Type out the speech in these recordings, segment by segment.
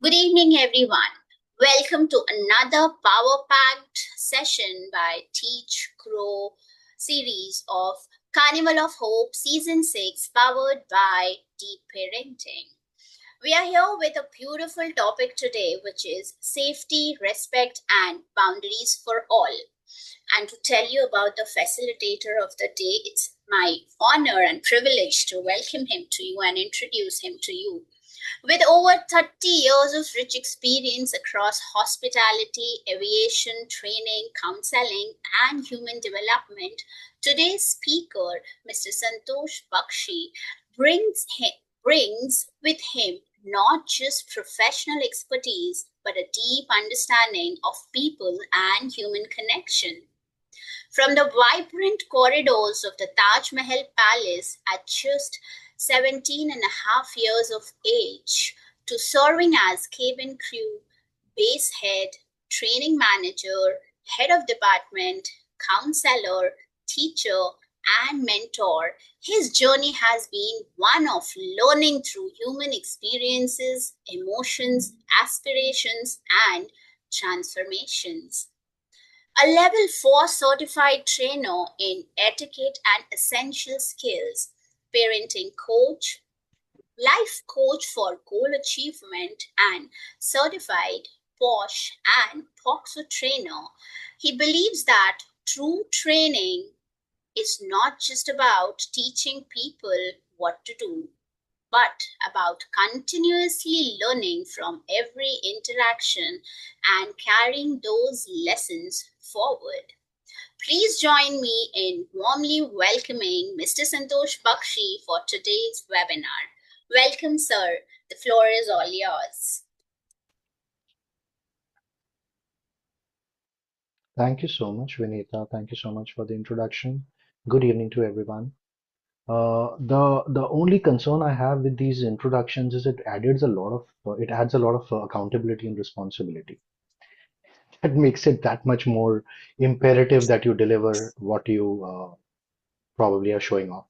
Good evening, everyone. Welcome to another power packed session by Teach Grow series of Carnival of Hope Season 6, powered by Deep Parenting. We are here with a beautiful topic today, which is safety, respect, and boundaries for all. And to tell you about the facilitator of the day, it's my honor and privilege to welcome him to you and introduce him to you. With over 30 years of rich experience across hospitality, aviation, training, counseling, and human development, today's speaker, Mr. Santosh Bakhshi, brings with him not just professional expertise, but a deep understanding of people and human connection. From the vibrant corridors of the Taj Mahal Palace at just 17 and a half years of age to serving as cabin crew, base head, training manager, head of department, counselor, teacher, and mentor, his journey has been one of learning through human experiences, emotions, aspirations, and transformations. A level 4 certified trainer in etiquette and essential skills, parenting coach, life coach for goal achievement, and certified POSH and POXO trainer. He believes that true training is not just about teaching people what to do, but about continuously learning from every interaction and carrying those lessons forward. Please join me in warmly welcoming Mr. Santosh Bakshi for today's webinar. Welcome, sir. The floor is all yours. Thank you so much, Vinita. Thank you so much for the introduction. Good evening to everyone. The only concern I have with these introductions is it adds a lot of accountability and responsibility. That makes it that much more imperative that you deliver what you probably are showing off.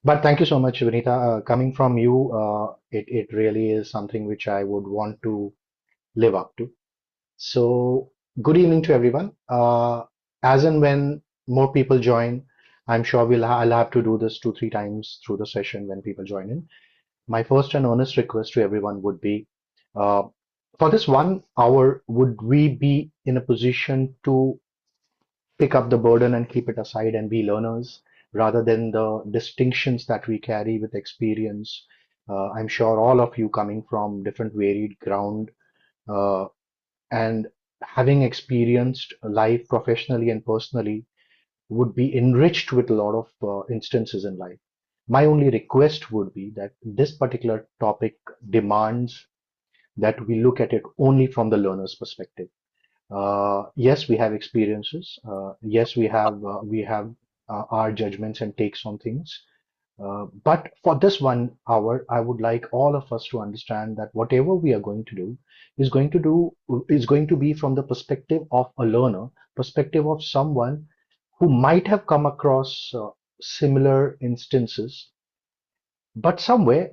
But thank you so much, Vinita. Coming from you, it really is something which I would want to live up to. So, good evening to everyone. As and when more people join, I'm sure I'll have to do this two, three times through the session when people join in. My first and honest request to everyone would be, uh, for this 1 hour, would we be in a position to pick up the burden and keep it aside and be learners rather than the distinctions that we carry with experience? I'm sure all of you coming from different varied ground uh, and having experienced life professionally and personally would be enriched with a lot of instances in life. My only request would be that this particular topic demands that we look at it only from the learner's perspective. Yes, we have experiences. Yes, we have our judgments and takes on things. But for this 1 hour, I would like all of us to understand that whatever we are going to do is going to be from the perspective of a learner, perspective of someone who might have come across similar instances, but somewhere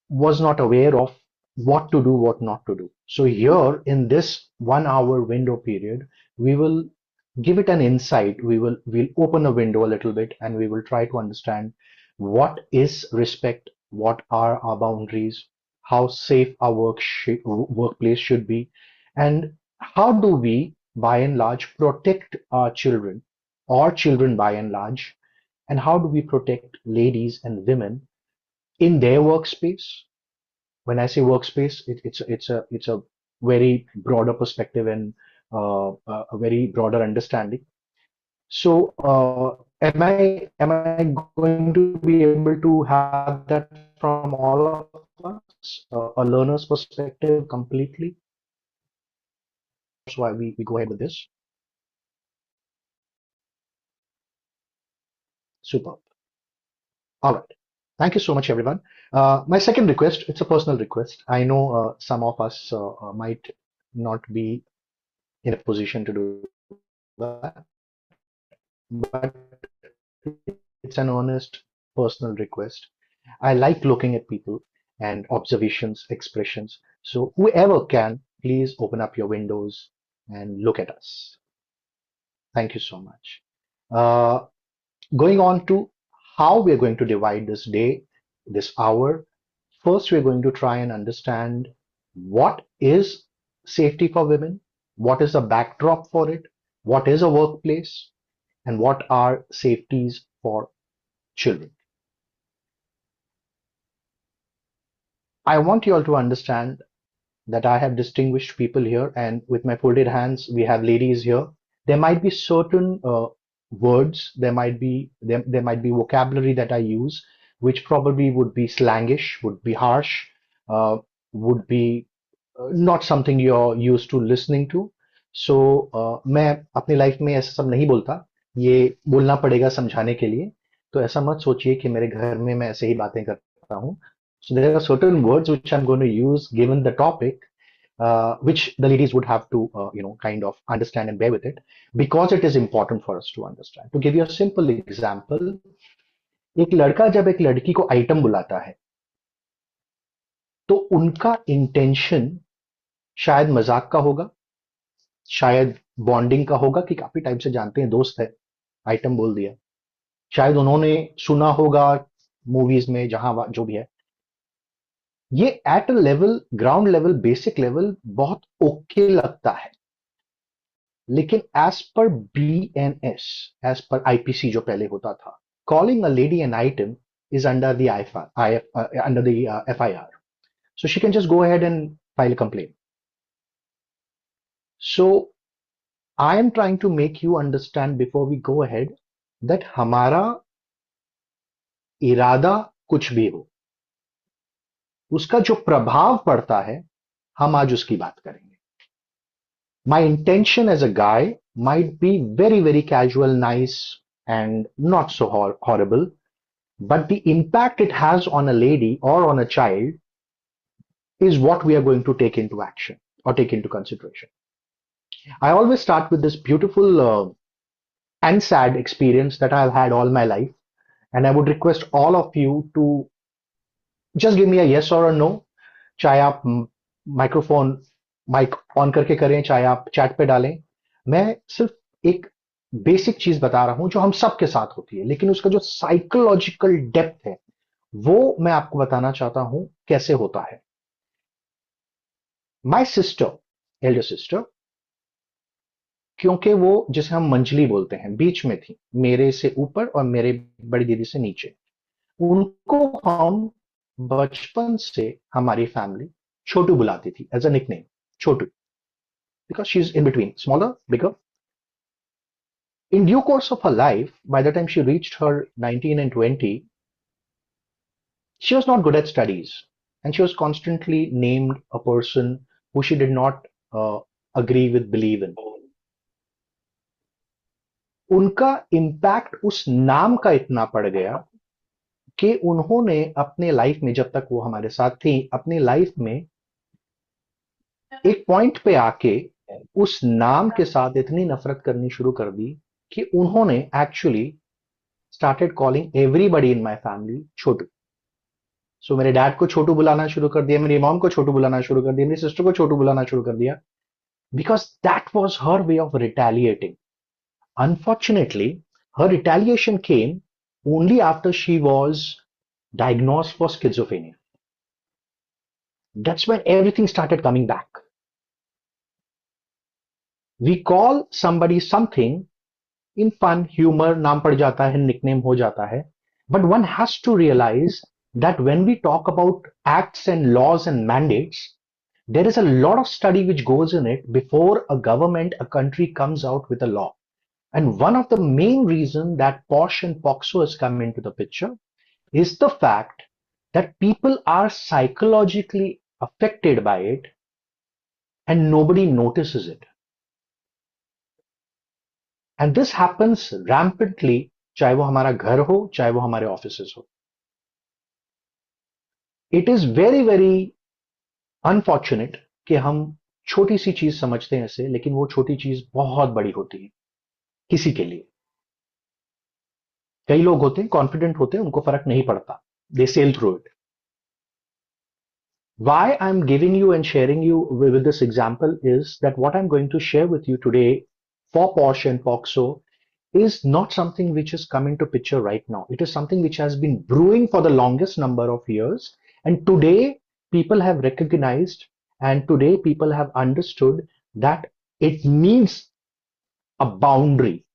was not aware of what to do, what not to do. So here in this 1 hour window period, we will give it an insight. We'll open a window a little bit and we will try to understand what is respect, what are our boundaries, how safe our workplace should be, and how do we, by and large, protect our children or children by and large, and how do we protect ladies and women in their workspace. When I say workspace, it's a very broader perspective and a very broader understanding. So, am I going to be able to have that from all of us, a learner's perspective completely? That's why we go ahead with this. Superb. All right. Thank you so much, everyone. My second request, it's a personal request. I know some of us might not be in a position to do that, but it's an honest personal request. I like looking at people and observations, expressions. So whoever can, please open up your windows and look at us. Thank you so much. Uh, Going on to how we're going to divide this day, this hour. First, we're going to try and understand what is safety for women, what is the backdrop for it, what is a workplace, and what are safeties for children. I want you all to understand that I have distinguished people here, and with my folded hands, we have ladies here. There might be certain words, there might be vocabulary that I use, which probably would be slangish, would be harsh, would be not something you're used to listening to. So मैं अपनी life में ऐसा सब नहीं बोलता. ये बोलना पड़ेगा समझाने के लिए. तो ऐसा मत सोचिए कि मेरे घर में मैं ऐसे ही बातें करता हूँ. So there are certain words which I'm going to use given the topic, which the ladies would have to, kind of understand and bear with it, because it is important for us to understand. To give you a simple example, एक लड़का जब एक लड़की को item बुलाता है, तो उनका इंटेंशन शायद मजाक का होगा, शायद बॉन्डिंग का होगा कि काफी टाइम से जानते हैं, दोस्त है, आइटम बोल दिया. शायद उन्होंने सुना होगा मूवीज में, जहां जो भी है. ये at a level, ground level, basic level बहुत ओके लगता है. लेकिन as per BNS, as per IPC जो पहले होता था, calling a lady an item is under the under the FIR. So she can just go ahead and file a complaint. So I am trying to make you understand before we go ahead that हमारा इरादा कुछ भी हो, उसका जो प्रभाव पड़ता है, हम आज उसकी बात करेंगे. My intention as a guy might be very, very casual, nice, and not so horrible, but the impact it has on a lady or on a child is what we are going to take into action or take into consideration. I always start with this beautiful and sad experience that I've had all my life, and I would request all of you to just give me a yes or a no. चाहे आप microphone mic on करके करें, चाहे आप chat पे डालें. मैं सिर्फ एक बेसिक चीज बता रहा हूं जो हम सबके साथ होती है, लेकिन उसका जो साइकोलॉजिकल डेप्थ है, वो मैं आपको बताना चाहता हूं कैसे होता है. माई सिस्टर, एल्डर सिस्टर, क्योंकि वो जिसे हम मंजली बोलते हैं, बीच में थी, मेरे से ऊपर और मेरे बड़ी दीदी से नीचे. उनको हम बचपन से, हमारी फैमिली छोटू बुलाती थी as a nickname, Chhotu, because she's in between, smaller, bigger. In due course of her life, by the time she reached her 19 and 20, she was not good at studies, and she was constantly named a person who she did not agree with, believe in. उनका impact उस नाम का इतना पड़ गया कि उन्होंने अपने लाइफ में, जब तक वो हमारे साथ थी, अपनी लाइफ में एक पॉइंट पे आके उस नाम के साथ इतनी नफरत करनी शुरू कर दी कि उन्होंने actually started calling everybody in my family Chhotu. So मेरे डैड को छोटू बुलाना शुरू कर दिया, मेरी मॉम को छोटू बुलाना शुरू कर दिया, मेरी सिस्टर को छोटू बुलाना शुरू कर दिया, because that was her way of retaliating. Unfortunately, her retaliation came only after she was diagnosed for schizophrenia. That's when everything started coming back. We call somebody something in fun, humor, नाम पड़ जाता है, nickname हो जाता है. But one has to realize that when we talk about acts and laws and mandates, there is a lot of study which goes in it before a government, a country comes out with a law. And one of the main reasons that POSH and POXO has come into the picture is the fact that people are psychologically affected by it and nobody notices it. And this happens rampantly, चाहे वो हमारा घर हो, चाहे वो हमारे offices हो. It is very, very unfortunate कि हम छोटी सी चीज समझते हैं ऐसे, लेकिन वो छोटी चीज बहुत बड़ी होती है किसी के लिए. कई लोग होते हैं, कॉन्फिडेंट होते हैं, उनको फर्क नहीं पड़ता, they sell through it. Why I'm giving you and sharing you with this example is that what I'm going to share with you today for Porsche and Poxo is not something which has come into picture right now. It is something which has been brewing for the longest number of years. And today people have recognized and today people have understood that it needs a boundary.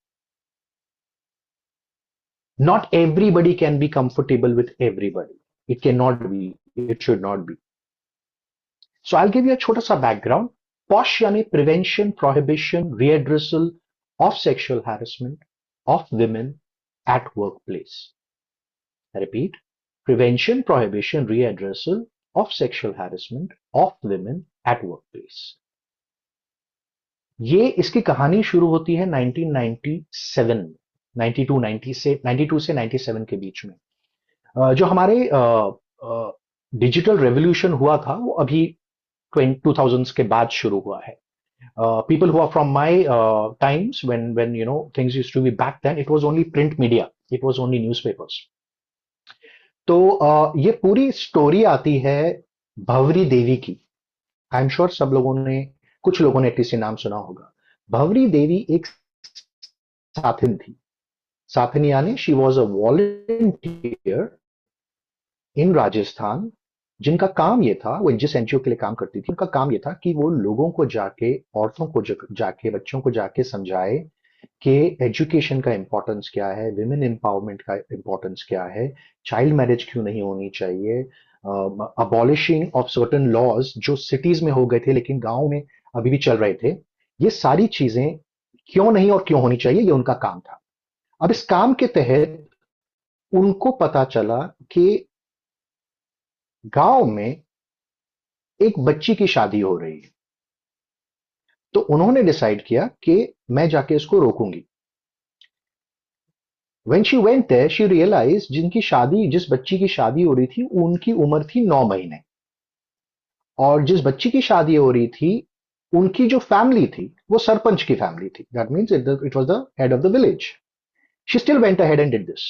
Not everybody can be comfortable with everybody. It cannot be. It should not be. So I'll give you a छोटा सा background. POSH यानी Prevention, Prohibition, Readdressal of Sexual Harassment of Women at Workplace. I repeat, Prevention, Prohibition, Readdressal of Sexual Harassment of Women at Workplace. ये इसकी कहानी शुरू होती है 1997 92 से 97 के बीच में। जो हमारे डिजिटल रेवोल्यूशन हुआ था वो अभी 2000s के बाद शुरू हुआ है। People who are from my times when you know things used to be back then, it was only print media, it was only newspapers. तो ये पूरी स्टोरी आती है भवरी देवी की। आई एम श्योर सब लोगों ने कुछ लोगों ने एटलीस्ट नाम सुना होगा। भवरी देवी एक साथिन थी। साथिन यानी शी वॉज अ वॉलंटियर इन राजस्थान, जिनका काम ये था, वो जिस एनजीओ के लिए काम करती थी, उनका काम ये था कि वो लोगों को जाके, औरतों को जाके, बच्चों को जाके समझाए कि एजुकेशन का इंपॉर्टेंस क्या है, विमेन एम्पावरमेंट का इंपॉर्टेंस क्या है, चाइल्ड मैरिज क्यों नहीं होनी चाहिए, अबॉलिशिंग ऑफ सर्टेन लॉज जो सिटीज में हो गए थे लेकिन गांव में अभी भी चल रहे थे। ये सारी चीजें क्यों नहीं और क्यों होनी चाहिए, ये उनका काम था। अब इस काम के तहत उनको पता चला कि गांव में एक बच्ची की शादी हो रही है, तो उन्होंने डिसाइड किया कि मैं जाके इसको रोकूंगी। When she went there, she realized जिस बच्ची की शादी हो रही थी उनकी उम्र थी 9 महीने, और जिस बच्ची की शादी हो रही थी उनकी जो फैमिली थी वो सरपंच की फैमिली थी। That means it was the head of the village. She still went ahead and did this.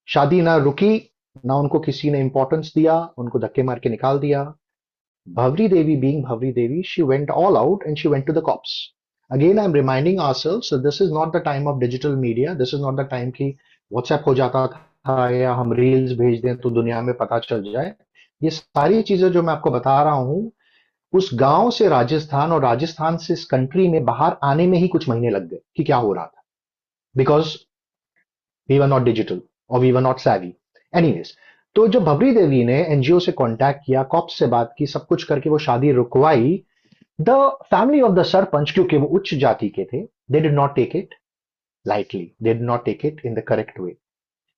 शादी ना रुकी, ना उनको किसी ने इंपॉर्टेंस दिया, उनको धक्के मार के निकाल दिया। Bhavri Devi, being Bhavri Devi, she went all out and she went to the cops. Again, I'm reminding ourselves that this is not the time of digital media. This is not the time कि WhatsApp हो जाता था या हम reels भेज दें तो दुनिया में पता चल जाए। ये सारी चीजें जो मैं आपको बता रहा हूँ, उस गांव से राजस्थान और राजस्थान से इस कंट्री में बाहर आने में ही कुछ महीने लग गए कि क्या हो रहा था, because we were not digital और we were not savvy. Anyways, तो जब भबरी देवी ने एनजीओ से कांटेक्ट किया, कॉप्स से बात की, सब कुछ करके वो शादी रुकवाई, the family of the sarpanch, क्योंकि वो उच्च जाति के थे, they did not take it lightly, they did not take it in the correct way.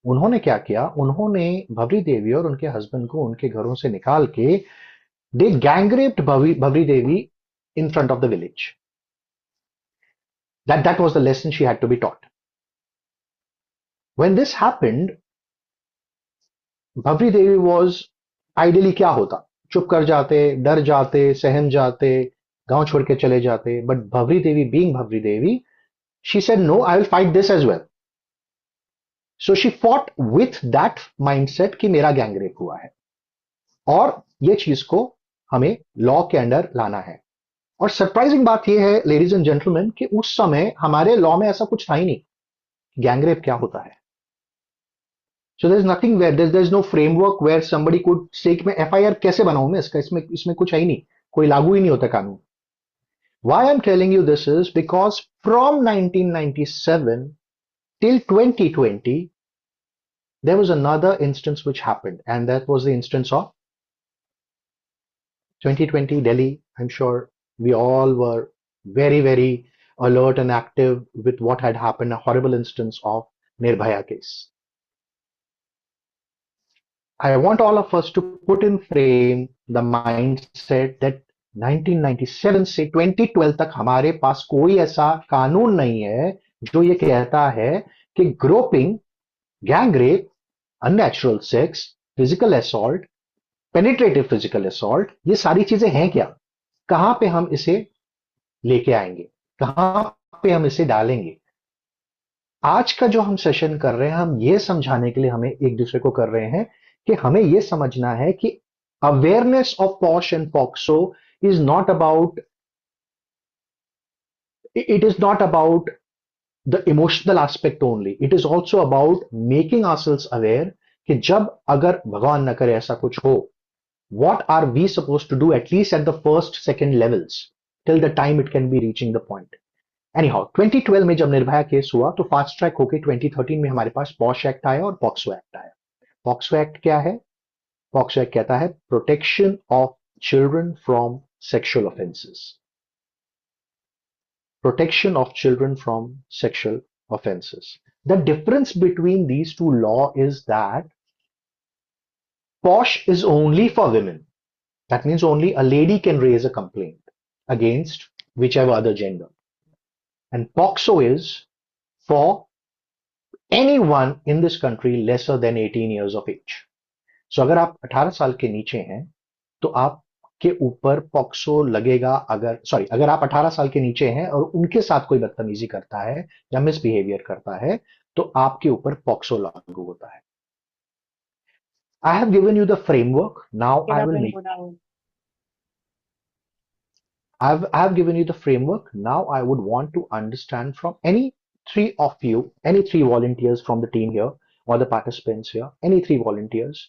उन्होंने क्या किया, उन्होंने भबरी देवी और उनके हस्बैंड को उनके घरों से निकाल के दे गैंगरेप्ड भबरी देवी in front of the village. That was the lesson she had to be taught. When this happened, Bhavari Devi was, ideally क्या होता, चुप कर जाते, डर जाते, सहम जाते, गांव छोड़ के चले जाते, but Bhanwari Devi being Bhanwari Devi, she said no, I will fight this as well. So she fought with that mindset कि मेरा गैंगरेप हुआ है और ये चीज को हमें लॉ के अंडर लाना है। और सरप्राइजिंग बात यह है लेडीज एंड जेंटलमैन कि उस समय हमारे लॉ में ऐसा कुछ था ही नहीं, गैंगरेप क्या होता है। So there's nothing where there's no framework where somebody could say कि मैं एफआईआर कैसे बनाऊं मैं इसका, इसमें इसमें कुछ है ही नहीं, कोई लागू ही नहीं होता कानून। Why I'm telling you this is because from 1997 till 2020 there was another instance which happened, and that was the instance of 2020 Delhi. I'm sure we all were very alert and active with what had happened, a horrible instance of Nirbhaya case. I want all of us to put in frame the mindset that 1997 से 2012 तक हमारे पास कोई ऐसा कानून नहीं है जो ये कहता है कि groping, gang rape, unnatural sex, physical assault, penetrative physical assault, ये सारी चीजें हैं क्या, कहां पे हम इसे लेके आएंगे, कहां पे हम इसे डालेंगे। आज का जो हम सेशन कर रहे हैं, हम ये समझाने के लिए हमें एक दूसरे को कर रहे हैं कि हमें ये समझना है कि Awareness of POSH and POXO is not about, it is not about the emotional aspect only. It is also about making ourselves aware कि जब अगर भगवान न करे ऐसा कुछ हो, what are we supposed to do at least at the first, second levels till the time it can be reaching the point. Anyhow, 2012 में जब निर्भया केस हुआ तो फास्ट ट्रैक होके 2013 में हमारे पास पॉश एक्ट आया और पॉक्सो एक्ट आया. पॉक्सो एक्ट क्या है? पॉक्सो एक्ट कहता है protection of children from sexual offences. Protection of children from sexual offenses. The difference between these two laws is that POSH is only for women. That means only a lady can raise a complaint against whichever other gender. And POXO is for anyone in this country lesser than 18 years of age. So अगर आप 18 साल के नीचे हैं तो आपके ऊपर POCSO लगेगा. अगर आप 18 साल के नीचे हैं और उनके साथ कोई बदतमीजी करता है या मिसबिहेवियर करता है तो आपके ऊपर पॉक्सो लागू होता है. I have given you the framework. Now I have given you the framework. Now I would want to understand from any three of you, any three volunteers from the team here or the participants here, any three volunteers,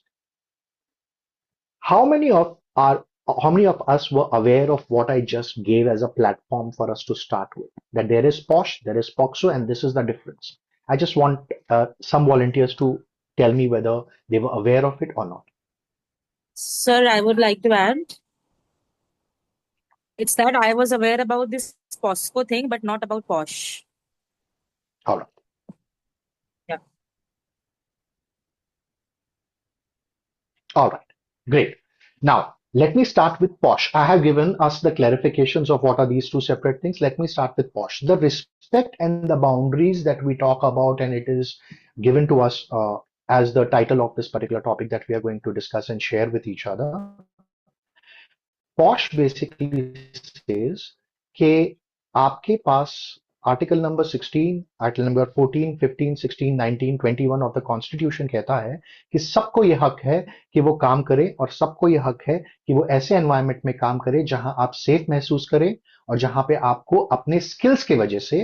how many of our how many of us were aware of what I just gave as a platform for us to start with? That there is POSH, there is POXO, and this is the difference. I just want some volunteers to tell me whether they were aware of it or not. Sir, I would like to add. It's that I was aware about this POSCO thing, but not about POSH. All right. Yeah. All right. Great. Now, let me start with POSH. I have given us the clarifications of what are these two separate things. Let me start with POSH. The respect and the boundaries that we talk about, and it is given to us as the title of this particular topic that we are going to discuss and share with each other. POSH basically says कि आपके पास article number 16, article number 14, 15, 16, 19, 21 of the constitution कहता है कि सबको यह हक है कि वो काम करे और सबको यह हक है कि वो ऐसे एनवायरनमेंट में काम करे जहां आप सेफ महसूस करें और जहां पे आपको अपने स्किल्स के वजह से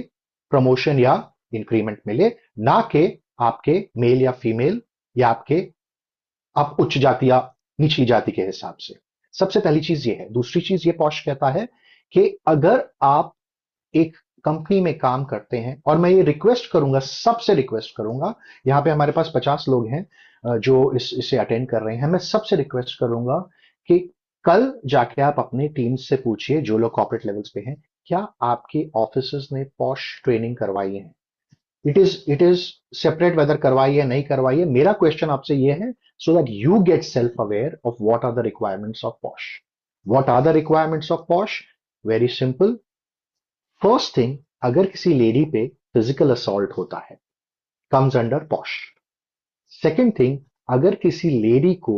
प्रमोशन या इंक्रीमेंट मिले, ना कि आपके मेल या फीमेल या आपके आप उच्च जाति या निचली जाति के हिसाब से. सबसे पहली चीज ये है. दूसरी चीज ये पॉश कहता है कि अगर आप एक कंपनी में काम करते हैं, और मैं ये रिक्वेस्ट करूंगा, सबसे रिक्वेस्ट करूंगा, यहां पे हमारे पास 50 लोग हैं जो इसे अटेंड कर रहे हैं, मैं सबसे रिक्वेस्ट करूंगा कि कल जाके आप अपने टीम से पूछिए जो लोग कॉर्पोरेट लेवल्स पे हैं, क्या आपके ऑफिसर्स ने पॉश ट्रेनिंग करवाई है. इट इज सेपरेट वेदर करवाई है नहीं करवाई है. मेरा क्वेश्चन आपसे ये है so that you get self-aware of what are the requirements of POSH. What are the requirements of POSH? Very simple. First thing, अगर किसी लेडी पे फिजिकल असॉल्ट होता है, comes under POSH. Second thing, अगर किसी लेडी को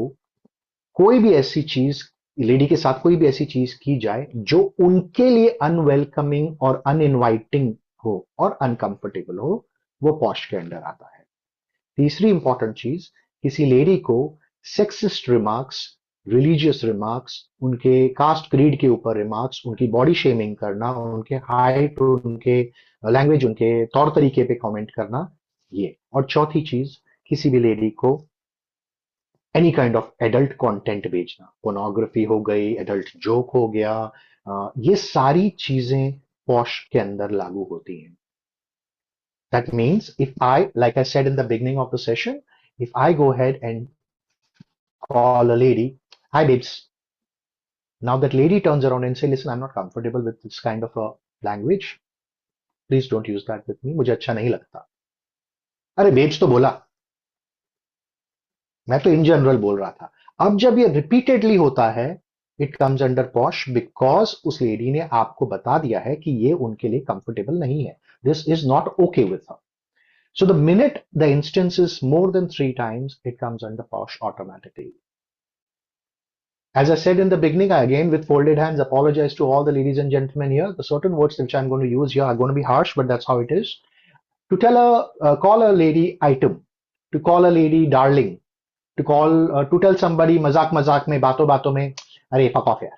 कोई भी ऐसी चीज, लेडी के साथ कोई भी ऐसी चीज की जाए जो उनके लिए अनवेलकमिंग और अनइनवाइटिंग हो और अनकंफर्टेबल हो, वो पॉश के अंडर आता है. तीसरी इंपॉर्टेंट चीज, किसी लेडी को सेक्सिस्ट रिमार्क्स, रिलीजियस रिमार्क्स, उनके कास्ट क्रीड के ऊपर रिमार्क्स, उनकी बॉडी शेमिंग करना, उनके हाइट, उनके लैंग्वेज, उनके तौर तरीके पे कमेंट करना, ये. और चौथी चीज, किसी भी लेडी को any kind of adult content भेजना, पोर्नोग्राफी हो गई, एडल्ट जोक हो गया, ये सारी चीजें पॉश के अंदर लागू होती हैं. That means if I, like I said in the beginning of the session, if I go ahead and call a lady, hi babes. Now that lady turns around and say, listen, I'm not comfortable with this kind of a language. Please don't use that with me. मुझे अच्छा नहीं लगता. अरे babes तो बोला, मैं तो in general बोल रहा था. अब जब ये रिपीटेडली होता है, it comes under posh because उस लेडी ने आपको बता दिया है कि ये उनके लिए कंफर्टेबल नहीं है. This is not okay with her. So the minute the instance is more than 3 times, it comes under POSH automatically. As I said in the beginning, I again with folded hands apologize to all the ladies and gentlemen here. The certain words which I'm going to use here are going to be harsh, but that's how it is. To call a lady item, to call a lady darling, to tell somebody मजाक में बातों में अरे fuck off यार.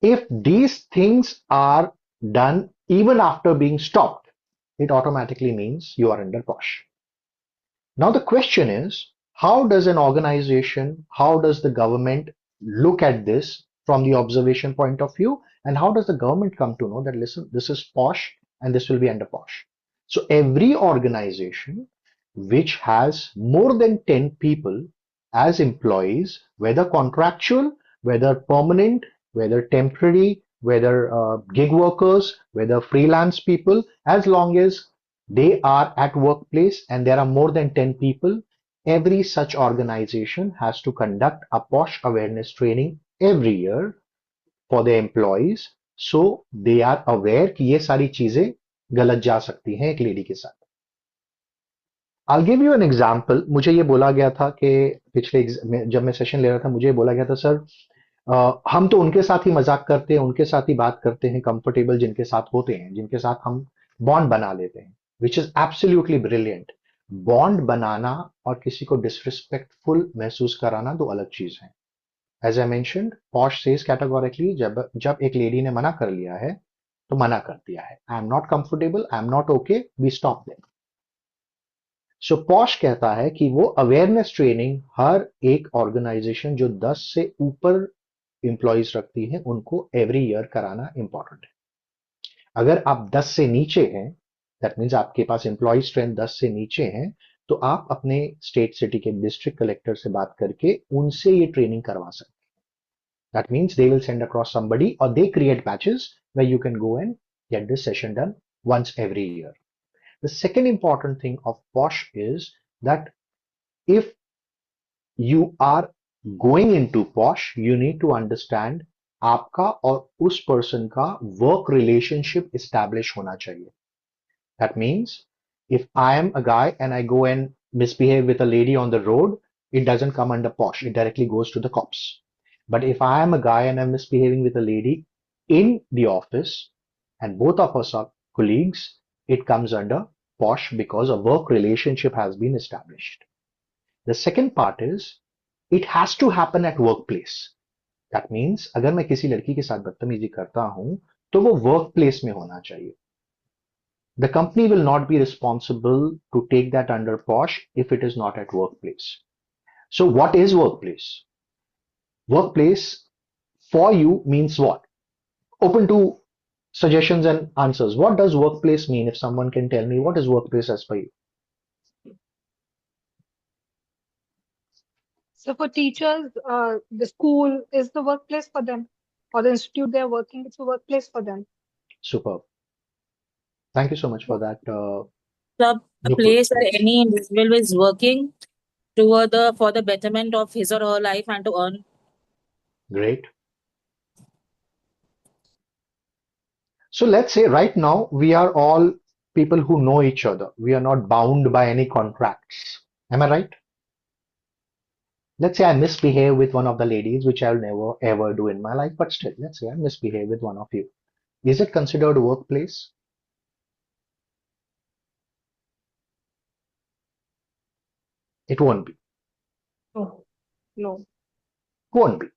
If these things are done even after being stopped, it automatically means you are under posh. Now the question is, how does an organization, how does the government look at this from the observation point of view, and how does the government come to know that, listen, this is posh and this will be under posh? So every organization which has more than 10 people as employees, whether contractual, whether permanent, whether temporary, whether gig workers, whether freelance people, as long as they are at workplace and there are more than 10 people, every such organization has to conduct a posh awareness training every year for their employees, so they are aware कि ये सारी चीजें गलत जा सकती हैं एक lady के साथ. I'll give you an example. मुझे ये बोला गया था कि जब मैं सेशन ले रहा था, मुझे बोला गया था, सर हम तो उनके साथ ही मजाक करते हैं, उनके साथ ही बात करते हैं, कंफर्टेबल जिनके साथ होते हैं, जिनके साथ हम बॉन्ड बना लेते हैं, which is absolutely brilliant. Bond बनाना और किसी को डिसरिस्पेक्टफुल महसूस कराना दो अलग चीज है. As I mentioned, POSH says categorically, जब एक लेडी ने मना कर लिया है तो मना कर दिया है. I am not comfortable, I am not okay, we stop them. So POSH कहता है कि वो अवेयरनेस ट्रेनिंग हर एक ऑर्गेनाइजेशन जो 10 से ऊपर एम्प्लॉइज रखती है उनको एवरी ईयर कराना इंपॉर्टेंट है. अगर आप 10 से नीचे हैं, दैट मीन्स आपके पास एम्प्लॉय स्ट्रेंथ 10 से नीचे हैं, तो आप अपने स्टेट सिटी के डिस्ट्रिक्ट कलेक्टर से बात करके उनसे ये ट्रेनिंग करवा सकते हैं. That means they will send across somebody और they create batches where you can go and get this session done once every year. The second important thing of POSH is that if you are going into POSH, you need to understand आपका और उस person का work relationship establish होना चाहिए. That means if I am a guy and I go and misbehave with a lady on the road, it doesn't come under POSH. It directly goes to the cops. But if I am a guy and I'm misbehaving with a lady in the office and both of us are colleagues, it comes under POSH because a work relationship has been established. The second part is it has to happen at workplace. That means अगर मैं किसी लड़की के साथ बदतमीजी करता हूं तो वो वर्क प्लेस में होना चाहिए. The company will not be responsible to take that under POSH if it is not at workplace. So what is workplace? Workplace for you means what? Open to suggestions and answers. What does workplace mean? If someone can tell me what is workplace as per you? So for teachers, the school is the workplace for them, or the institute they're working, it's a workplace for them. Superb. Thank you so much for that. A place where any individual is working for the betterment of his or her life and to earn. Great. So let's say right now we are all people who know each other. We are not bound by any contracts. Am I right? Let's say I misbehave with one of the ladies, which I'll never ever do in my life, but still, let's say I misbehave with one of you. Is it considered a workplace? It won't be. No. Won't be.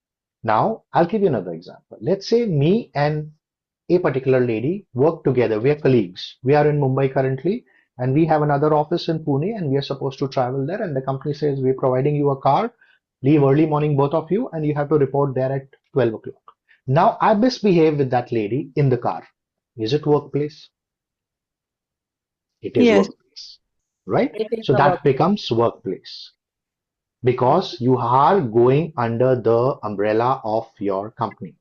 Now, I'll give you another example. Let's say me and a particular lady work together. We are colleagues. We are in Mumbai currently, and we have another office in Pune, and we are supposed to travel there. And the company says, we're providing you a car, leave early morning, both of you, and you have to report there at 12 o'clock. Now, I misbehave with that lady in the car. Is it workplace? It is Yes. workplace, right? So that becomes workplace because you are going under the umbrella of your company.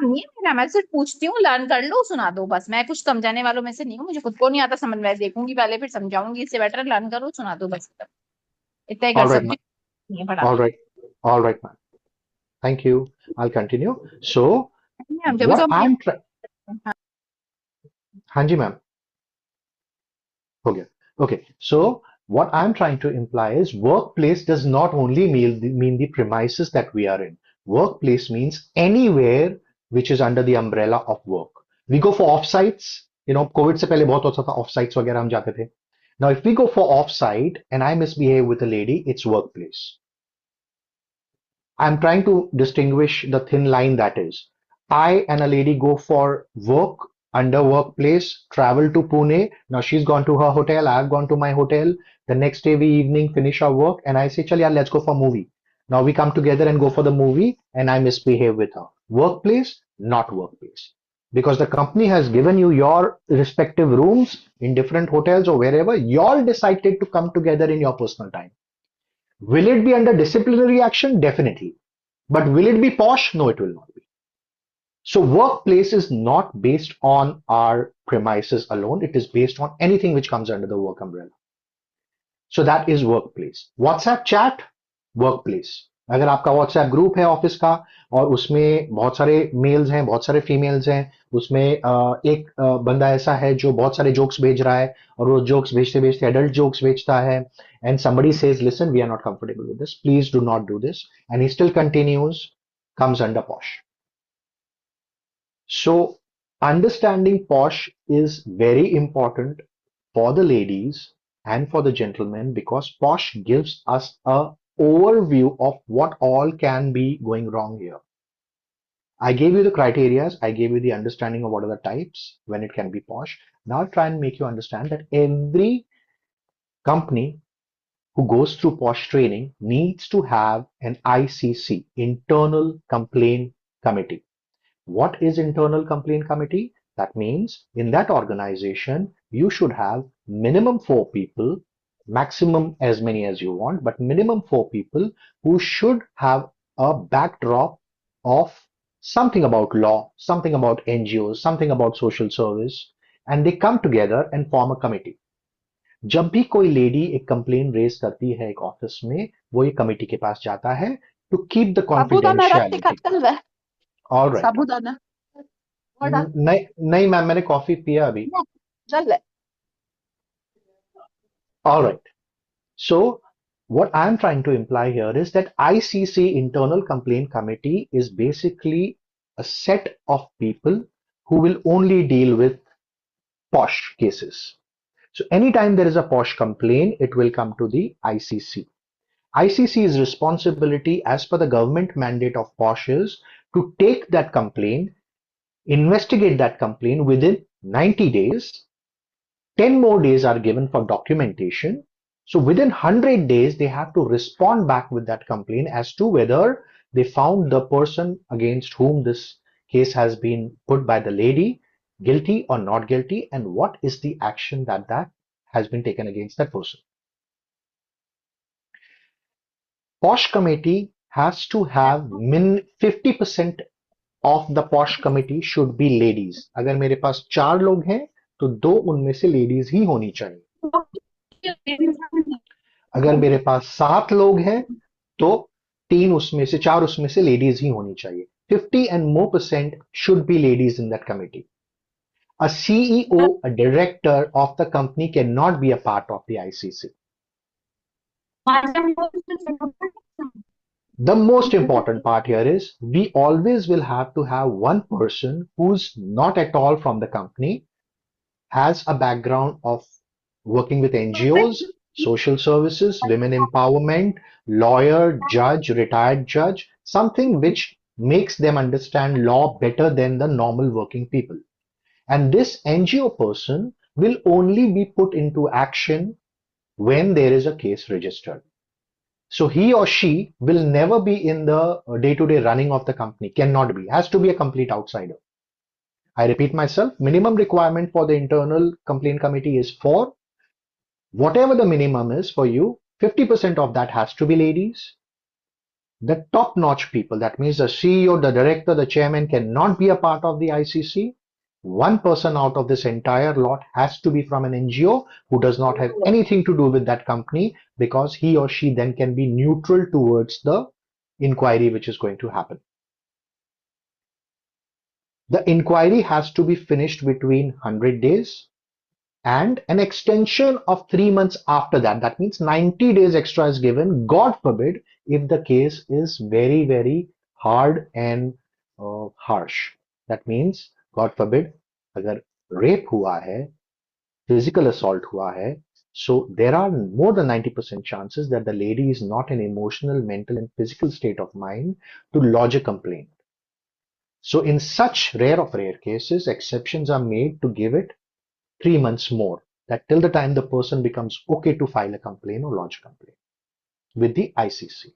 नहीं है, मैं सिर्फ पूछती हूँ, learn कर लो, सुना दो बस. मैं कुछ समझाने वालों में से नहीं हूँ, मुझे खुद को नहीं आता समझ में, देखूंगी पहले फिर समझाऊंगी. इससे बेटर लर्न करो, सुना दो बस. इतना ही कर सकती हूँ. All right, ma'am. Thank you. I'll continue. So, what I'm trying. हाँ जी मैम, हो गया. Okay, so what I'm trying to imply is workplace does not only mean the premises that we are in. Workplace means anywhere which is under the umbrella of work. We go for offsites. COVID से पहले बहुत होता था offsites वगैरह हम जाते थे. Now, if we go for offsite and I misbehave with a lady, it's workplace. I'm trying to distinguish the thin line that is. I and a lady go for work under workplace, travel to Pune. Now she's gone to her hotel, I've gone to my hotel. The next day we evening finish our work and I say, Chal yaar, let's go for a movie. Now we come together and go for the movie and I misbehave with her. Workplace, not workplace. Because the company has given you your respective rooms in different hotels or wherever, you all decided to come together in your personal time. Will it be under disciplinary action? Definitely. But will it be posh? No, it will not be. So workplace is not based on our premises alone. It is based on anything which comes under the work umbrella. So that is workplace. WhatsApp chat, workplace. अगर आपका WhatsApp group है office का और उसमें बहुत सारे mails हैं, बहुत सारे फीमेल्स हैं, उसमें एक बंदा ऐसा है जो बहुत सारे जोक्स भेज रहा है और वो जोक्स भेजते भेजते एडल्ट जोक्स भेजता है and somebody says, listen, we are not comfortable with this, please do not do this, and he still continues, comes under posh. So understanding posh is very important for the ladies and for the gentlemen because posh gives us a overview of what all can be going wrong here. I gave you the criterias, I gave you the understanding of what are the types when it can be posh. Now I'll try and make you understand that every company who goes through posh training needs to have an ICC, internal complaint committee. What is internal complaint committee? That means in that organization, you should have minimum 4 people, maximum as many as you want, but minimum 4 people who should have a backdrop of something about law, something about NGOs, something about social service, and they come together and form a committee. जब भी कोई lady एक complain raise करती है एक office में वो ये कमेटी के पास जाता है टू कीप द साबूदाना रख कॉन्फिडेंशियलिटी कत्ल है ऑलराइट साबूदाना वड़ा नहीं नहीं मैम मैंने कॉफी पिया अभी चल alright so what I'm trying to imply here is that ICC internal complaint committee is basically a set of people who will only deal with posh cases. So anytime there is a posh complaint, it will come to the ICC. ICC's responsibility as per the government mandate of POSH is to take that complaint, investigate that complaint within 90 days. 10 more days are given for documentation. So within 100 days, they have to respond back with that complaint as to whether they found the person against whom this case has been put by the lady guilty or not guilty and what is the action that has been taken against that person. POSH committee has to have 50% of the POSH committee should be ladies. अगर मेरे पास 4 लोग हैं तो 2 उनमें से ladies ही होनी चाहिए. अगर मेरे पास 7 लोग हैं तो 3 उसमें से 4 उसमें से ladies ही होनी चाहिए. 50 and more% should be ladies in that committee. A CEO, a director of the company cannot be a part of the ICC. The most important part here is we always will have to have one person who's not at all from the company, has a background of working with NGOs, social services, women empowerment, lawyer, judge, retired judge, something which makes them understand law better than the normal working people. And this NGO person will only be put into action when there is a case registered. So he or she will never be in the day-to-day running of the company, cannot be, has to be a complete outsider. I repeat myself, minimum requirement for the internal complaint committee is 4. Whatever the minimum is for you, 50% of that has to be ladies. The top-notch people, that means the CEO, the director, the chairman cannot be a part of the ICC. One person out of this entire lot has to be from an NGO who does not have anything to do with that company because he or she then can be neutral towards the inquiry which is going to happen. The inquiry has to be finished between 100 days and an extension of 3 months after that. That means 90 days extra is given, God forbid, if the case is very, very hard and harsh. That means God forbid, अगर rape हुआ है, physical assault हुआ है, So there are more than 90% chances that the lady is not in emotional, mental, and physical state of mind to lodge a complaint. So in such rare of rare cases, exceptions are made to give it 3 months more, that till the time the person becomes okay to file a complaint or lodge a complaint with the ICC.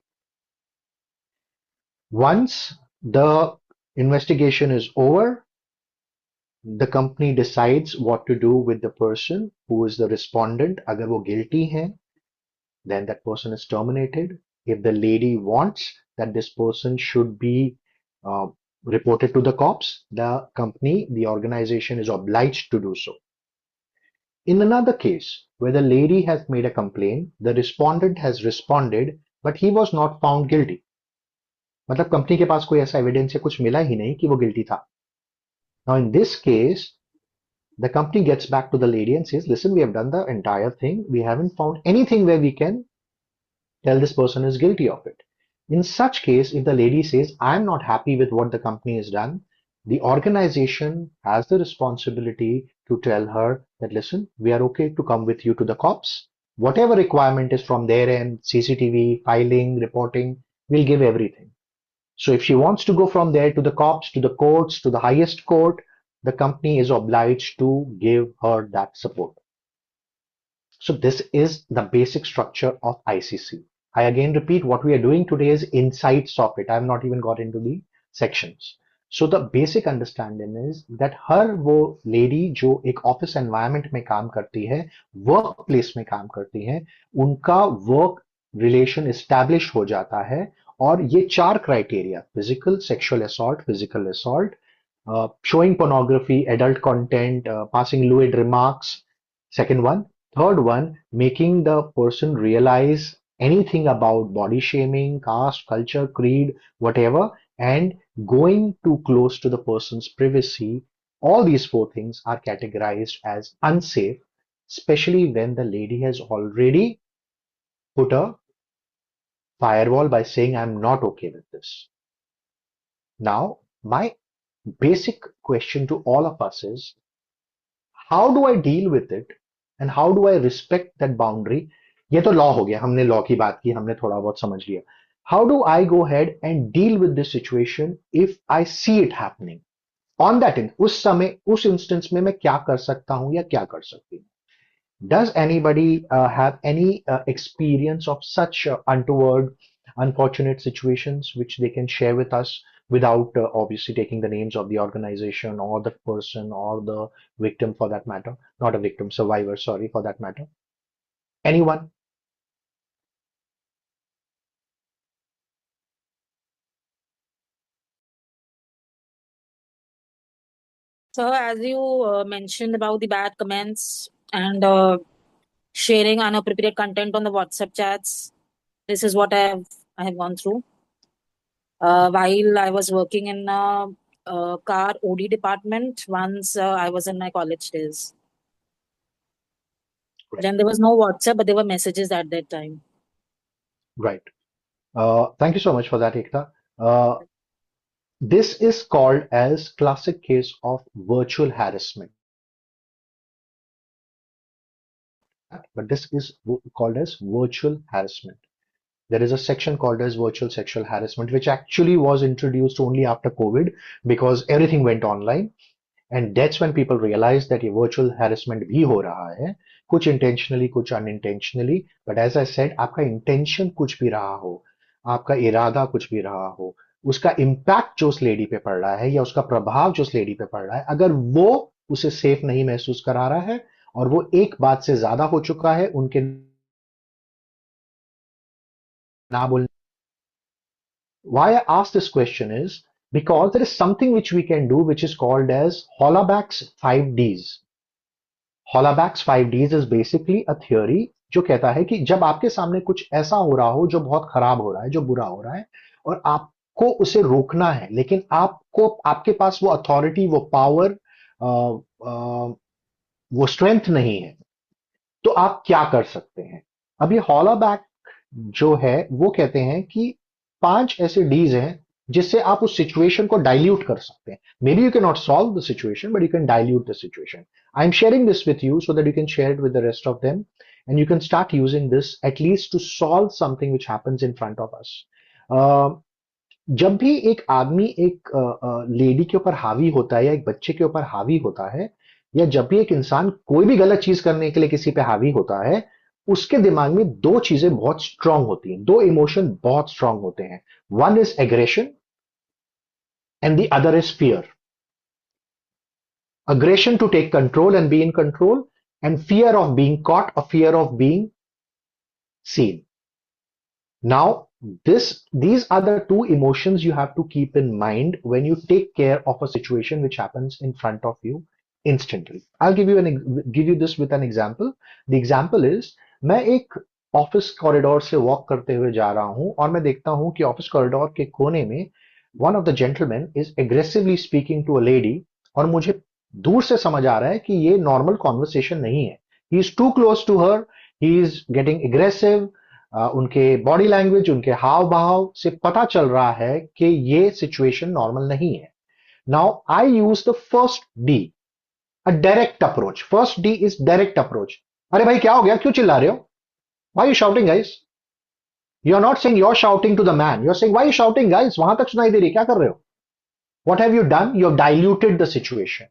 Once the investigation is over, the company decides what to do with the person who is the respondent. अगर वो guilty है, then that person is terminated. If the lady wants that this person should be uh, reported to the cops, the company, the organization is obliged to do so. In another case, where the lady has made a complaint, the respondent has responded, but he was not found guilty. मतलब company के पास कोई ऐसा evidence या कुछ मिला ही नहीं कि वो गिल्टी था. Now in this case, the company gets back to the lady and says, listen, we have done the entire thing. We haven't found anything where we can tell this person is guilty of it. In such case, if the lady says, I'm not happy with what the company has done, the organization has the responsibility to tell her that, listen, we are okay to come with you to the cops. Whatever requirement is from their end, CCTV, filing, reporting, we'll give everything. So if she wants to go from there to the cops, to the courts, to the highest court, the company is obliged to give her that support. So this is the basic structure of ICC. I again repeat, what we are doing today is insights of it. I have not even got into the sections. So the basic understanding is that हर वो lady जो एक office environment में काम करती है, workplace में काम करती है, उनका work relation established हो जाता है, और ये 4 criteria, physical assault, showing pornography, adult content, passing lewd remarks, second one. Third one, making the person realize anything about body shaming, caste, culture, creed, whatever, and going too close to the person's privacy. All these 4 things are categorized as unsafe, especially when the lady has already put a firewall by saying, I'm not okay with this. Now, my basic question to all of us is, how do I deal with it and how do I respect that boundary? ये तो law हो गया, हमने law की बात की, हमने थोड़ा बहुत समझ लिया. How do I go ahead and deal with this situation if I see it happening? On that उस समय, उस instance में मैं क्या कर सकता हूं या क्या कर सकती हूं? Does anybody have any experience of such untoward, unfortunate situations which they can share with us without obviously taking the names of the organization or the person or the victim for that matter? Not a victim, survivor, sorry, for that matter. Anyone? So, as you mentioned about the bad comments and sharing inappropriate content on the WhatsApp chats, this is what I have gone through. While I was working in a car OD department, once I was in my college days. Right. Then there was no WhatsApp, but there were messages at that time. Right. Thank you so much for that, Ekta. This is called as classic case of virtual harassment. But this is called as virtual harassment. There is a section called as virtual sexual harassment, which actually was introduced only after COVID because everything went online. And that's when people realized that ये virtual harassment भी हो रहा है, कुछ intentionally, कुछ unintentionally. But as I said, आपका intention कुछ भी रहा हो, आपका इरादा कुछ भी रहा हो, उसका impact जो उस lady पे पड़ रहा है या उसका प्रभाव जो उस lady पे पड़ रहा है, अगर वो उसे safe नहीं महसूस करा रहा है और वो एक बात से ज्यादा हो चुका है उनके ना बोलने. Why I ask this question is because there is something which we can do which is called as Hollaback's 5Ds. Hollaback's 5Ds is basically a theory जो कहता है कि जब आपके सामने कुछ ऐसा हो रहा हो जो बहुत खराब हो रहा है, जो बुरा हो रहा है, और आपको उसे रोकना है, लेकिन आपको आपके पास वो अथॉरिटी, वो पावर, वो स्ट्रेंथ नहीं है, तो आप क्या कर सकते हैं? अब ये हॉलाबैक जो है वो कहते हैं कि 5 ऐसे डीज हैं जिससे आप उस सिचुएशन को डाइल्यूट कर सकते हैं. May be you can not solve the situation but you can dilute the situation. I am sharing this with you so that you can share it with the rest of them. and you can start using this at least to solve something which happens in front of us. Uh, जब भी एक आदमी एक lady के ऊपर हावी होता है या एक बच्चे के ऊपर हावी होता है, या जब भी एक इंसान कोई भी गलत चीज करने के लिए किसी पे हावी होता है, उसके दिमाग में दो चीजें बहुत स्ट्रांग होती हैं, दो इमोशन बहुत स्ट्रांग होते हैं. One is aggression and the other is fear. Aggression to take control and be in control, and fear of being caught or fear of being seen. Now, these are the two emotions you have to keep in mind when you take care of a situation which happens in front of you instantly. I'll give you this with an example. The example is, मैं एक office corridor से walk करते हुए जा रहा हूं और मैं देखता हूं कि ऑफिस कॉरिडोर के कोने में one of the gentlemen is aggressively speaking to a lady, और मुझे दूर से समझ आ रहा है कि ये नॉर्मल कॉन्वर्सेशन नहीं है. He is too close to her. He is getting aggressive. उनके बॉडी लैंग्वेज, उनके हाव भाव से पता चल रहा है कि ये सिचुएशन नॉर्मल नहीं है. Now I use the first D, a direct approach. First D is direct approach. अरे भाई क्या हो गया, क्यों चिल्ला रहे हो? Why you shouting guys? You are not saying you are shouting to the man, you are saying why you shouting guys? वहां तक सुनाई दे रही, क्या कर रहे हो? What have you done? You have diluted the situation.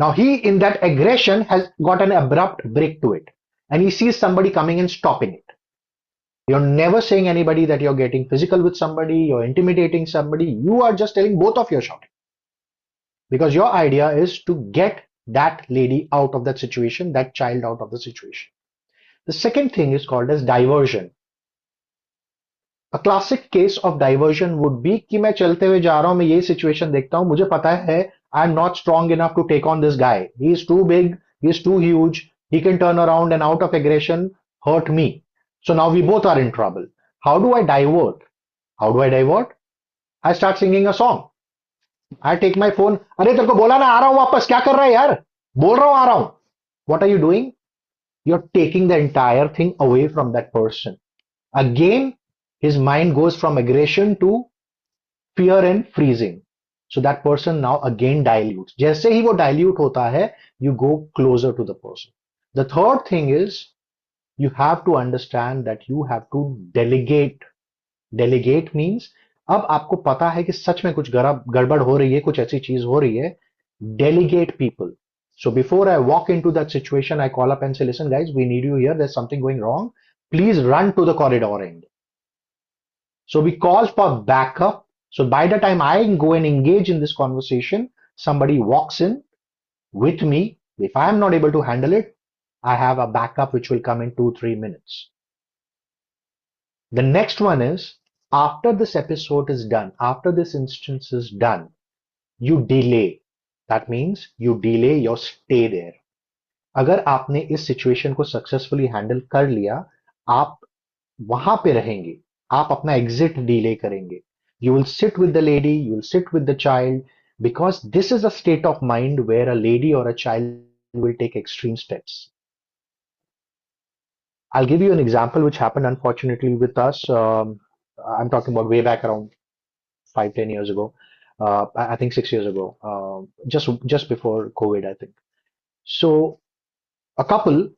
Now he, in that aggression, has got an abrupt break to it, and he sees somebody coming and stopping it. You're never saying anybody that you're getting physical with somebody, you're intimidating somebody. You are just telling both of you shouting, because your idea is to get that lady out of that situation, that child out of the situation. The second thing is called as diversion. A classic case of diversion would be कि मैं चलते हुए जा रहा हूं, मैं ये situation देखता हूं, मुझे पता है I am not strong enough to take on this guy, he is too big, he is too huge, he can turn around and out of aggression hurt me. So now we both are in trouble. How do I divert? How do I divert? I start singing a song. I take my phone. अरे तेरे को बोला ना आ रहा हूं वापस, क्या कर रहा है यार? बोल रहा हूं आ रहा हूं. What are you doing? You're taking the entire thing away from that person. Again, his mind goes from aggression to fear and freezing. So that person now again dilutes. जैसे ही वो dilute होता है, you go closer to the person. The third thing is, you have to understand that you have to delegate. Delegate means, अब आपको पता है कि सच में कुछ गड़बड़ हो रही है, कुछ ऐसी चीज हो रही है. Delegate people. So before I walk into that situation, I call up and say, listen guys, we need you here. There's something going wrong. Please run to the corridor end. So we call for backup. So by the time I go and engage in this conversation, somebody walks in with me. If I am not able to handle it, I have a backup which will come in 2-3 minutes. The next one is, after this episode is done, after this instance is done, you delay. That means you delay your stay there. अगर आपने इस situation को successfully handle कर लिया, आप वहां पे रहेंगे, आप अपना एग्जिट डिले करेंगे. You will sit with the lady, you will sit with the child, because this is a state of mind where a lady or a child will take extreme steps. I'll give you an example which happened unfortunately with us. I'm talking about way back around 5-10 years ago. I think 6 years ago, just before COVID, I think. So a couple,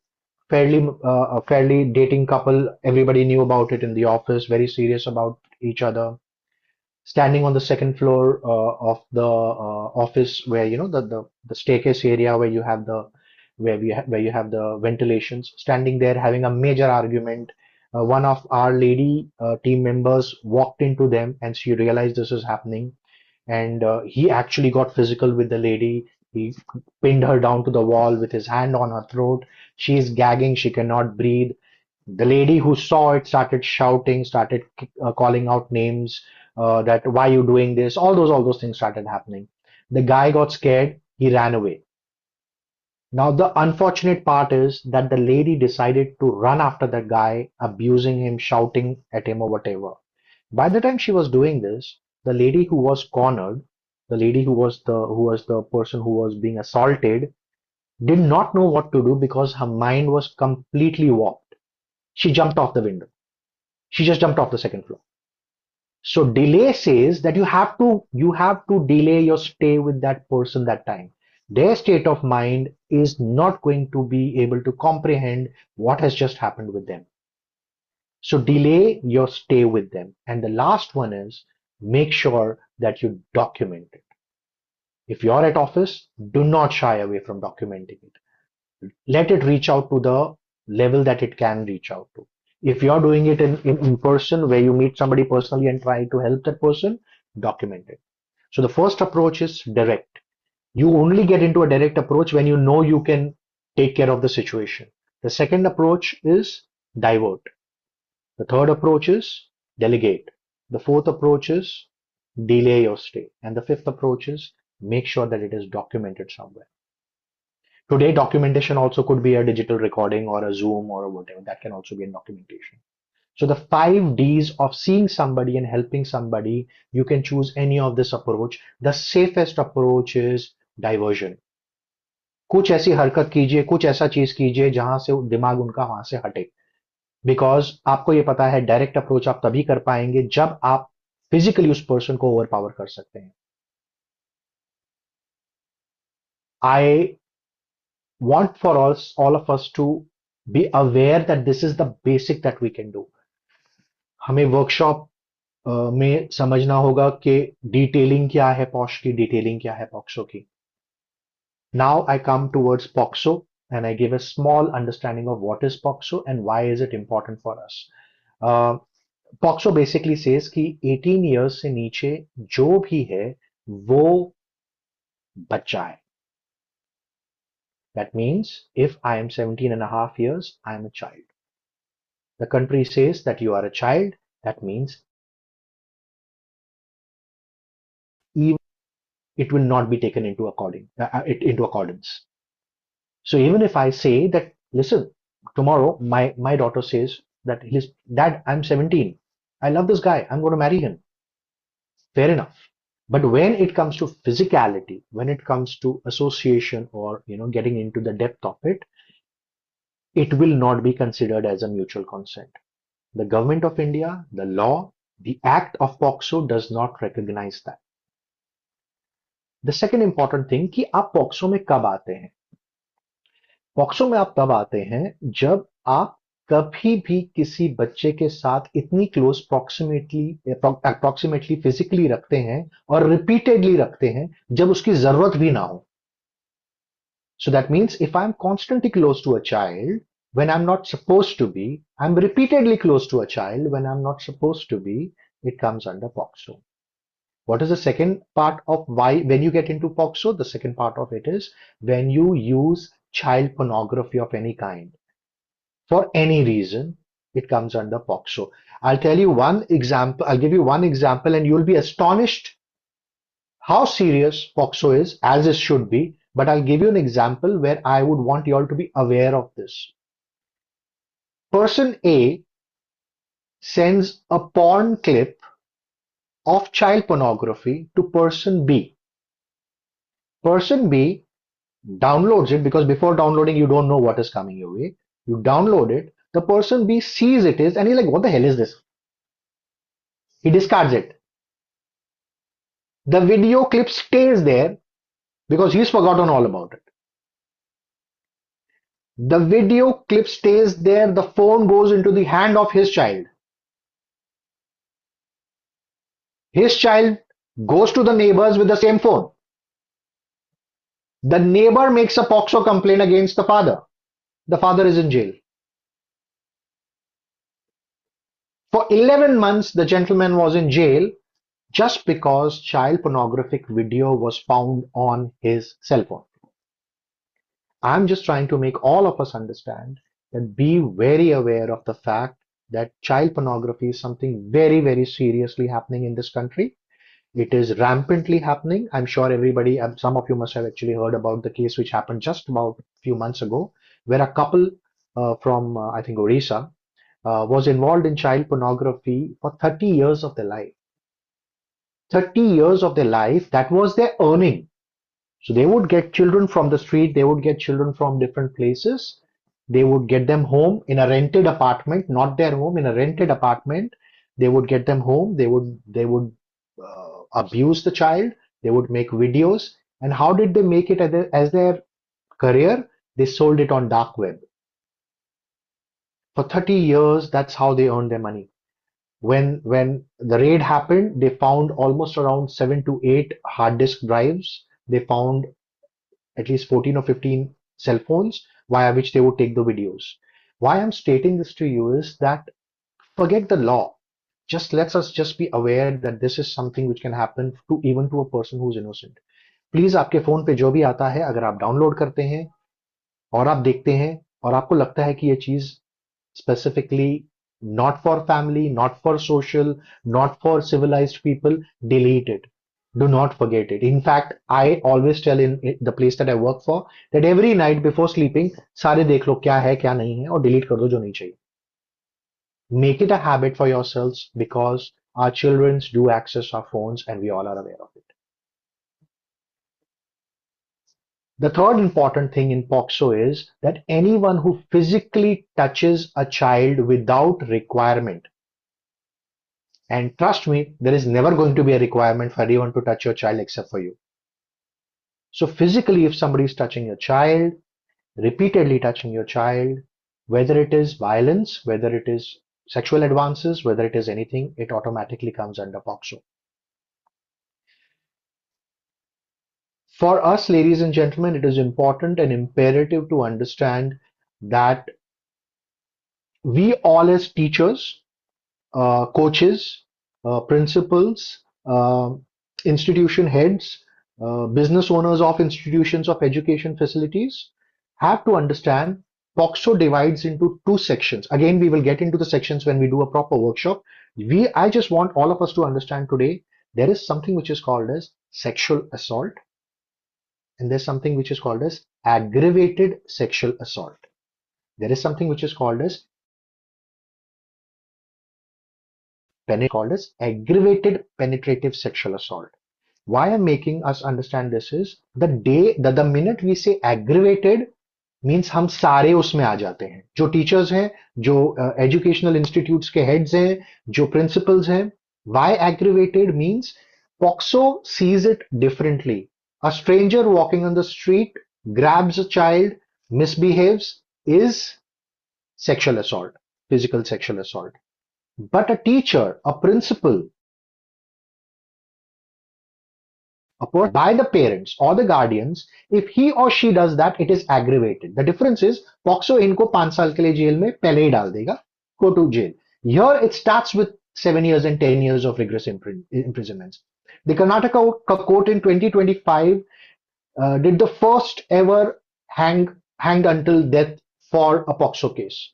a fairly dating couple, everybody knew about it in the office, very serious about each other, standing on the second floor of the office, where the staircase area where you have the where you have the ventilations, standing there having a major argument. One of our lady team members walked into them and she realized this is happening, and he actually got physical with the lady. He pinned her down to the wall with his hand on her throat. She is gagging, she cannot breathe. The lady who saw it started shouting, started calling out names, that why you doing this? All those things started happening. The guy got scared. He ran away. Now the unfortunate part is that the lady decided to run after that guy, abusing him, shouting at him or whatever. By the time she was doing this, the lady who was cornered, the lady who was the person who was being assaulted, did not know what to do because her mind was completely warped. She jumped off the window. She just jumped off the second floor. So delay says that you have to delay your stay with that person that time. Their state of mind is not going to be able to comprehend what has just happened with them. So delay your stay with them. And the last one is make sure that you document it. If you're at office, do not shy away from documenting it. Let it reach out to the level that it can reach out to. If you're doing it in person where you meet somebody personally and try to help that person, document it. So the first approach is direct. You only get into a direct approach when you know you can take care of the situation. The second approach is divert. The third approach is delegate. The fourth approach is delay your stay. And the fifth approach is make sure that it is documented somewhere. Today, documentation also could be a digital recording or a Zoom or whatever. That can also be in documentation. So the 5 Ds of seeing somebody and helping somebody, you can choose any of this approach. The safest approach is diversion. कुछ ऐसी हरकत कीजिए, कुछ ऐसा चीज कीजिए जहां से दिमाग उनका वहां से हटे. बिकॉज आपको ये पता है डायरेक्ट अप्रोच आप तभी कर पाएंगे जब आप फिजिकली उस पर्सन को ओवर पावर कर सकते हैं. आई want for us all of us to be aware that this is the basic that we can do. हमें वर्कशॉप में समझना होगा कि डिटेलिंग क्या है पॉश की, डिटेलिंग क्या है पॉक्सो की. Now I come towards POXO and I give a small understanding of what is POXO and why is it important for us. POXO basically says कि 18 years से नीचे जो भी है वो बच्चा है. That means if I am 17 and a half years, I am a child. The country says that you are a child. That means even it will not be taken into accordance. So even if I say that, listen, tomorrow my daughter says that his dad, I'm 17. I love this guy. I'm going to marry him. Fair enough. But when it comes to physicality, when it comes to association or getting into the depth of it, it will not be considered as a mutual consent. The government of India, the law, the act of POXO does not recognize that. The second important thing कि आप POXO में कब आते हैं? POXO में आप तब आते हैं जब आप कभी भी किसी बच्चे के साथ इतनी क्लोज अप्रोक्सीमेटली फिजिकली रखते हैं और रिपीटेडली रखते हैं जब उसकी जरूरत भी ना हो. So that means if I'm constantly close to a child when I'm not supposed to be, I'm repeatedly close to a child when I'm not supposed to be, it comes under POXO. What is the second part of why when you get into POXO? The second part of it is when you use child pornography of any kind. For any reason, it comes under POXO. I'll tell you one example. I'll give you one example and you'll be astonished how serious POXO is, as it should be. But I'll give you an example where I would want you all to be aware of this. Person A sends a porn clip of child pornography to person B. Person B downloads it because before downloading, you don't know what is coming your way. You download it. The person B sees it is, and he's like, what the hell is this? He discards it. The video clip stays there because he's forgotten all about it. The video clip stays there. The phone goes into the hand of his child. His child goes to the neighbors with the same phone. The neighbor makes a POXO complaint against the father. The father is in jail. For 11 months, the gentleman was in jail just because child pornographic video was found on his cell phone. I'm just trying to make all of us understand that be very aware of the fact that child pornography is something very, very seriously happening in this country. It is rampantly happening. I'm sure everybody, some of you must have actually heard about the case which happened just about a few months ago, where a couple from, I think, Orissa was involved in child pornography for 30 years of their life. 30 years of their life, that was their earning. So they would get children from the street, they would get children from different places, they would get them home in a rented apartment, not their home, in a rented apartment. They would get them home, they would abuse the child, they would make videos, And how did they make it as their career? They sold it on dark web. For 30 years, that's how they earned their money. When the raid happened, they found almost around 7 to 8 hard disk drives. They found at least 14 or 15 cell phones via which they would take the videos. Why I'm stating this to you is that forget the law. Just let us just be aware that this is something which can happen to even to a person who's innocent. Please आपके phone पे जो भी आता है अगर आप download करते हैं और आप देखते हैं और आपको लगता है कि ये चीज specifically not for family, not for social, not for civilized people, delete it. Do not forget it. In fact, I always tell in the place that I work for that every night before sleeping, सारे देख लो क्या है क्या नहीं है और delete कर दो जो नहीं चाहिए. Make it a habit for yourselves because our children do access our phones and we all are aware of it. The third important thing in POCSO is that anyone who physically touches a child without requirement, and trust me, there is never going to be a requirement for anyone to touch your child except for you. So physically, if somebody is touching your child, repeatedly touching your child, whether it is violence, whether it is sexual advances, whether it is anything, it automatically comes under POCSO. For us, ladies and gentlemen, it is important and imperative to understand that we all as teachers, coaches, principals, institution heads, business owners of institutions of education facilities have to understand POCSO divides into two sections. Again, we will get into the sections when we do a proper workshop. I just want all of us to understand today there is something which is called as sexual assault, and there's something which is called as aggravated sexual assault. There is something which is called as aggravated penetrative sexual assault. Why I'm making us understand this is the minute we say aggravated means हम सारे उसमें आ जाते हैं. जो teachers हैं, जो educational institutes के heads हैं, जो प्रिंसिपल्स हैं. Why aggravated means POCSO sees it differently. A stranger walking on the street grabs a child, misbehaves, is sexual assault, physical sexual assault. But a teacher, a principal, a person by the parents or the guardians, if he or she does that, it is aggravated. The difference is POCSO इनको 5 साल के लिए jail में पहले ही डाल देगा, go to jail. Here it starts with 7 years and 10 years of rigorous imprisonments. The Karnataka court in 2025 did the first ever hanged until death for a POCSO case,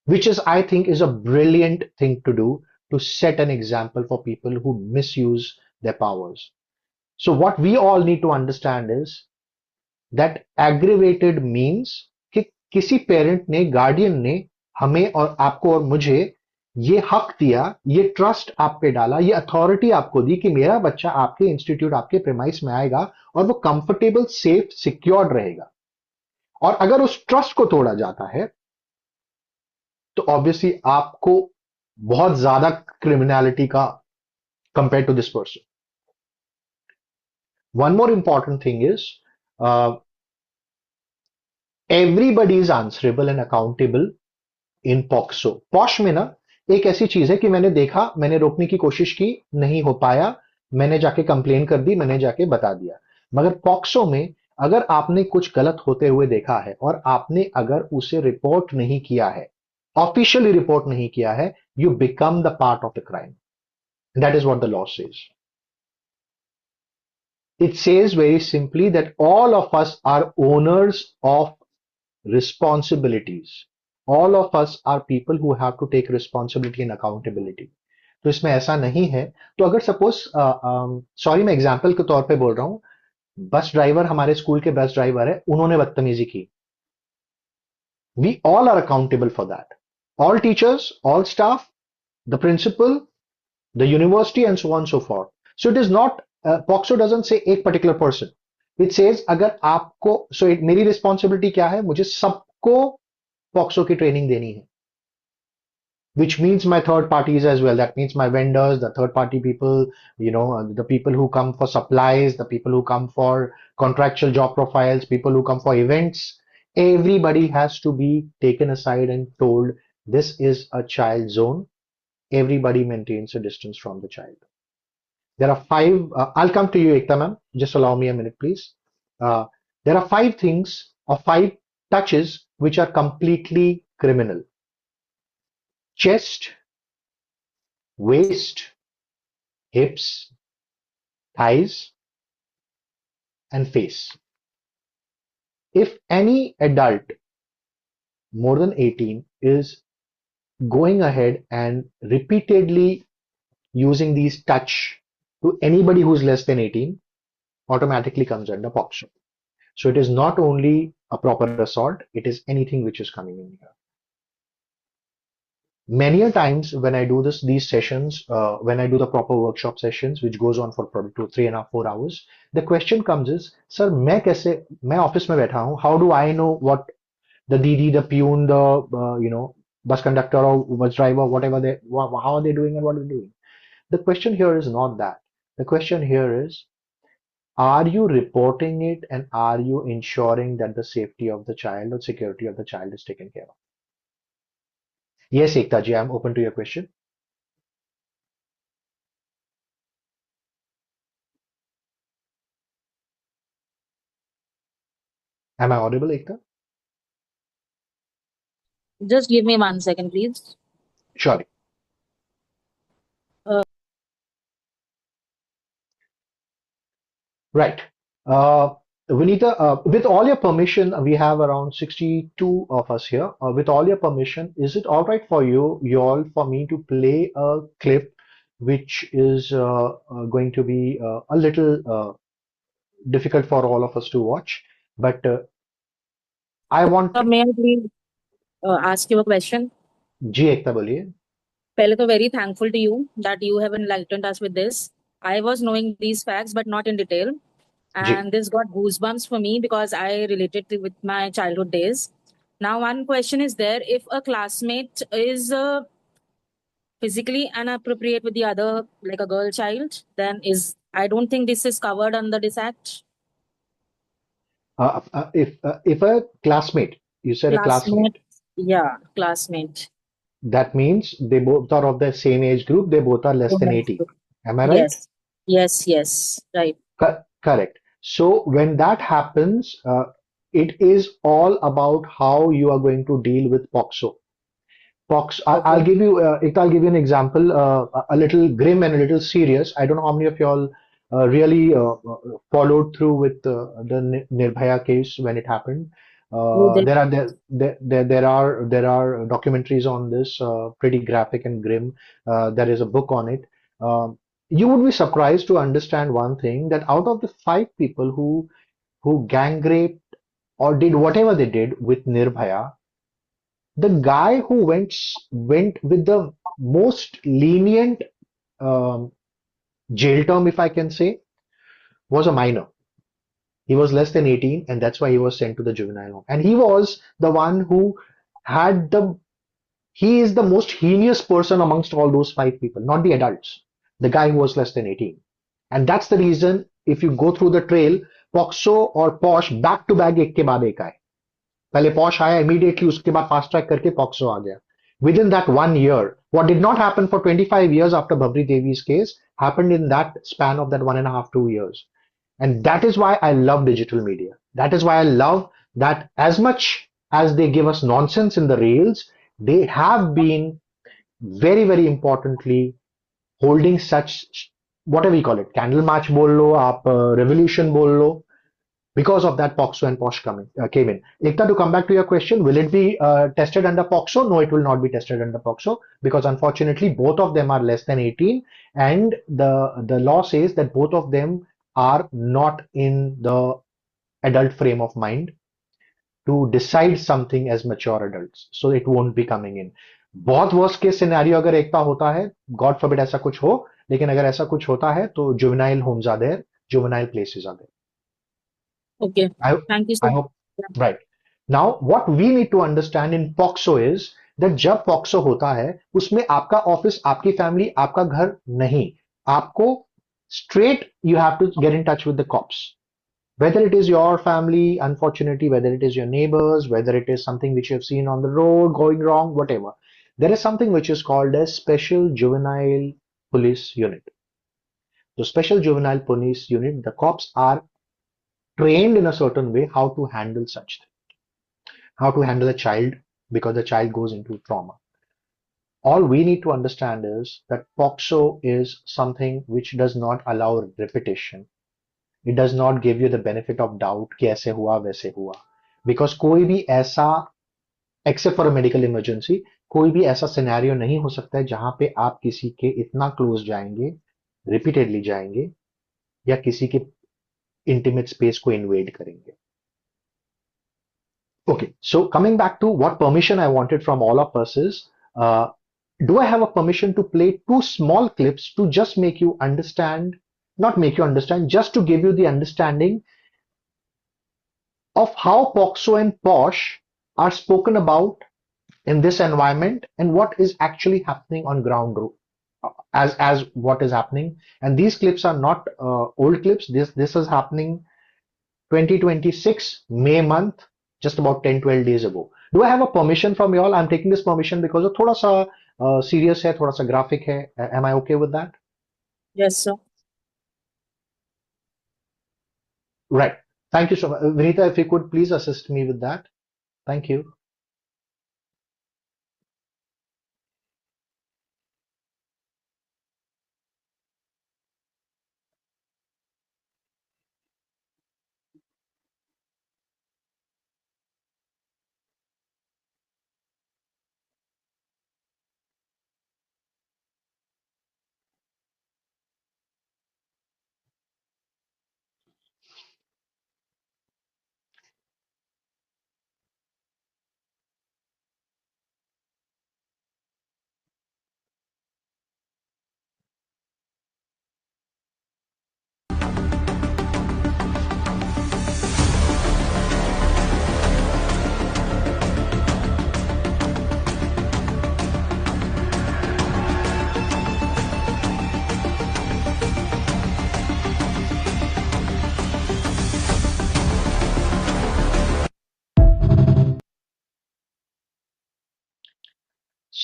which is, I think, is a brilliant thing to do to set an example for people who misuse their powers. So what we all need to understand is that aggravated means कि किसी parent ने, guardian ने हमें और आपको और मुझे ये हक दिया, ये ट्रस्ट आप पे डाला, ये अथॉरिटी आपको दी कि मेरा बच्चा आपके इंस्टीट्यूट, आपके प्रेमाइस में आएगा और वो कंफर्टेबल, सेफ, सिक्योर्ड रहेगा. और अगर उस ट्रस्ट को तोड़ा जाता है तो ऑब्वियसली आपको बहुत ज्यादा क्रिमिनलिटी का compare to this person. One more important thing is everybody is answerable and accountable in POCSO. POSH में ना एक ऐसी चीज है कि मैंने देखा, मैंने रोकने की कोशिश की, नहीं हो पाया, मैंने जाके कंप्लेन कर दी, मैंने जाके बता दिया. मगर POCSO में अगर आपने कुछ गलत होते हुए देखा है और आपने अगर उसे रिपोर्ट नहीं किया है, ऑफिशियली रिपोर्ट नहीं किया है, you become the part of the crime. That is what the law says. It says very simply that all of us are owners of responsibilities. All of us are people who have to take responsibility and accountability. तो इसमें ऐसा नहीं है. तो अगर suppose, sorry मैं example के तौर पे बोल रहा हूं, बस ड्राइवर, हमारे स्कूल के बस ड्राइवर है, उन्होंने बदतमीजी की. We all are accountable for that. All teachers, all staff, the principal, the university, and so on and so forth. So it is not, POCSO doesn't say एक particular person. It says अगर आपको, so मेरी responsibility क्या है, मुझे सबको POCSO की training देनी है. which means my third parties as well. That means my vendors, the third party people, the people who come for supplies, the people who come for contractual job profiles, people who come for events. Everybody has to be taken aside and told this is a child zone. Everybody maintains a distance from the child. There are five. I'll come to you, Ekta ma'am. Just allow me a minute, please. Uh, there are five things or five touches which are completely criminal: chest, waist, hips, thighs, and face. If any adult more than 18 is going ahead and repeatedly using these touch to anybody who's less than 18, automatically comes under POCSO. So it is not only a proper assault, it is anything which is coming in here. Many a times when I do these sessions, when I do the proper workshop sessions, which goes on for probably 2, 3.5, 4 hours, the question comes is, sir, मैं office में बैठा हूँ, how do I know what the DD, the peon, the bus conductor or bus driver, whatever how are they doing and what are they doing? The question here is not that. The question here is, are you reporting it and are you ensuring that the safety of the child or security of the child is taken care of? Yes, Ekta ji, I'm open to your question. Am I audible, Ekta? Just give me 1 second, please. Sure. Right. Vinita, with all your permission, we have around 62 of us here. With all your permission, is it all right for you all, for me to play a clip which is going to be a little difficult for all of us to watch? But I want. May I please ask you a question? जी एकता बोलिए. पहले तो very thankful to you that you have enlightened us with this. I was knowing these facts, but not in detail. And this got goosebumps for me because I related with my childhood days. Now, one question is there: if a classmate is physically inappropriate with the other, like a girl child, then I don't think this is covered under this act. If a classmate, you said a classmate. Yeah, classmate. That means they both are of the same age group. They both are less than 18. Am I right? Yes, right. Correct. So when that happens, it is all about how you are going to deal with POCSO. POCSO. I'll give you, I'll give you an example, a little grim and a little serious. I don't know how many of y'all really followed through with the Nirbhaya case when it happened. There are documentaries on this, pretty graphic and grim. There is a book on it. You would be surprised to understand one thing, that out of the 5 people who gang raped or did whatever they did with Nirbhaya, the guy who went with the most lenient jail term, if I can say, was a minor. He was less than 18, and that's why he was sent to the juvenile home. And he was the one who had he is the most heinous person amongst all those 5 people, not the adults. The guy who was less than 18. And that's the reason, if you go through the trail, POCSO और POSH back to back एक के बाद एक आए. पहले POSH आया immediately, उसके बाद fast track करके POCSO आ गया. Within that 1 year, what did not happen for 25 years after Babri Devi's case happened in that span of that 1.5, 2 years. And that is why I love digital media. That is why I love that as much as they give us nonsense in the rails, they have been very, very importantly holding such, whatever you call it, candle march bol lo, aap revolution bol lo, because of that POCSO and POSH came in. Ekta, to come back to your question, will it be tested under POCSO? No, it will not be tested under POCSO, because unfortunately both of them are less than 18, and the law says that both of them are not in the adult frame of mind to decide something as mature adults, so it won't be coming in. बहुत worst case scenario अगर एकता होता है, God forbid ऐसा कुछ हो, लेकिन अगर ऐसा कुछ होता है तो juvenile homes are there, juvenile places are there. Okay. Thank you, sir. I hope. Right. Now, what we need to understand in POCSO is that जब पॉक्सो होता है उसमें आपका ऑफिस, आपकी फैमिली, आपका घर नहीं, आपको straight you have to get in touch with the cops. Whether it is your family, unfortunately, whether it is your neighbors, whether it is something which you have seen on the road going wrong, whatever. There is something which is called as Special Juvenile Police Unit. So Special Juvenile Police Unit, the cops are trained in a certain way how to handle such things, how to handle a child because the child goes into trauma. All we need to understand is that POXO is something which does not allow repetition. It does not give you the benefit of doubt कि ऐसे हुआ वैसे हुआ, because कोई भी ऐसा, except for a medical emergency, कोई भी ऐसा सिनेरियो नहीं हो सकता है जहां पे आप किसी के इतना क्लोज जाएंगे, रिपीटेडली जाएंगे, या किसी के इंटीमेट स्पेस को इन्वेड करेंगे. Okay, so coming back to what permission I wanted from all of us is, do I have a permission to play two small clips to just make you understand, not make you understand, just to give you the understanding of how POXO and POSH are spoken about in this environment and what is actually happening on ground as what is happening. And these clips are not old clips. This is happening 2026 May month, just about 10-12 days ago. Do I have a permission from y'all? I'm taking this permission because of थोड़ा सा serious है, थोड़ा सा graphic है. Am I okay with that? Yes, sir. Right. Thank you so much. Vinita, if you could please assist me with that. Thank you.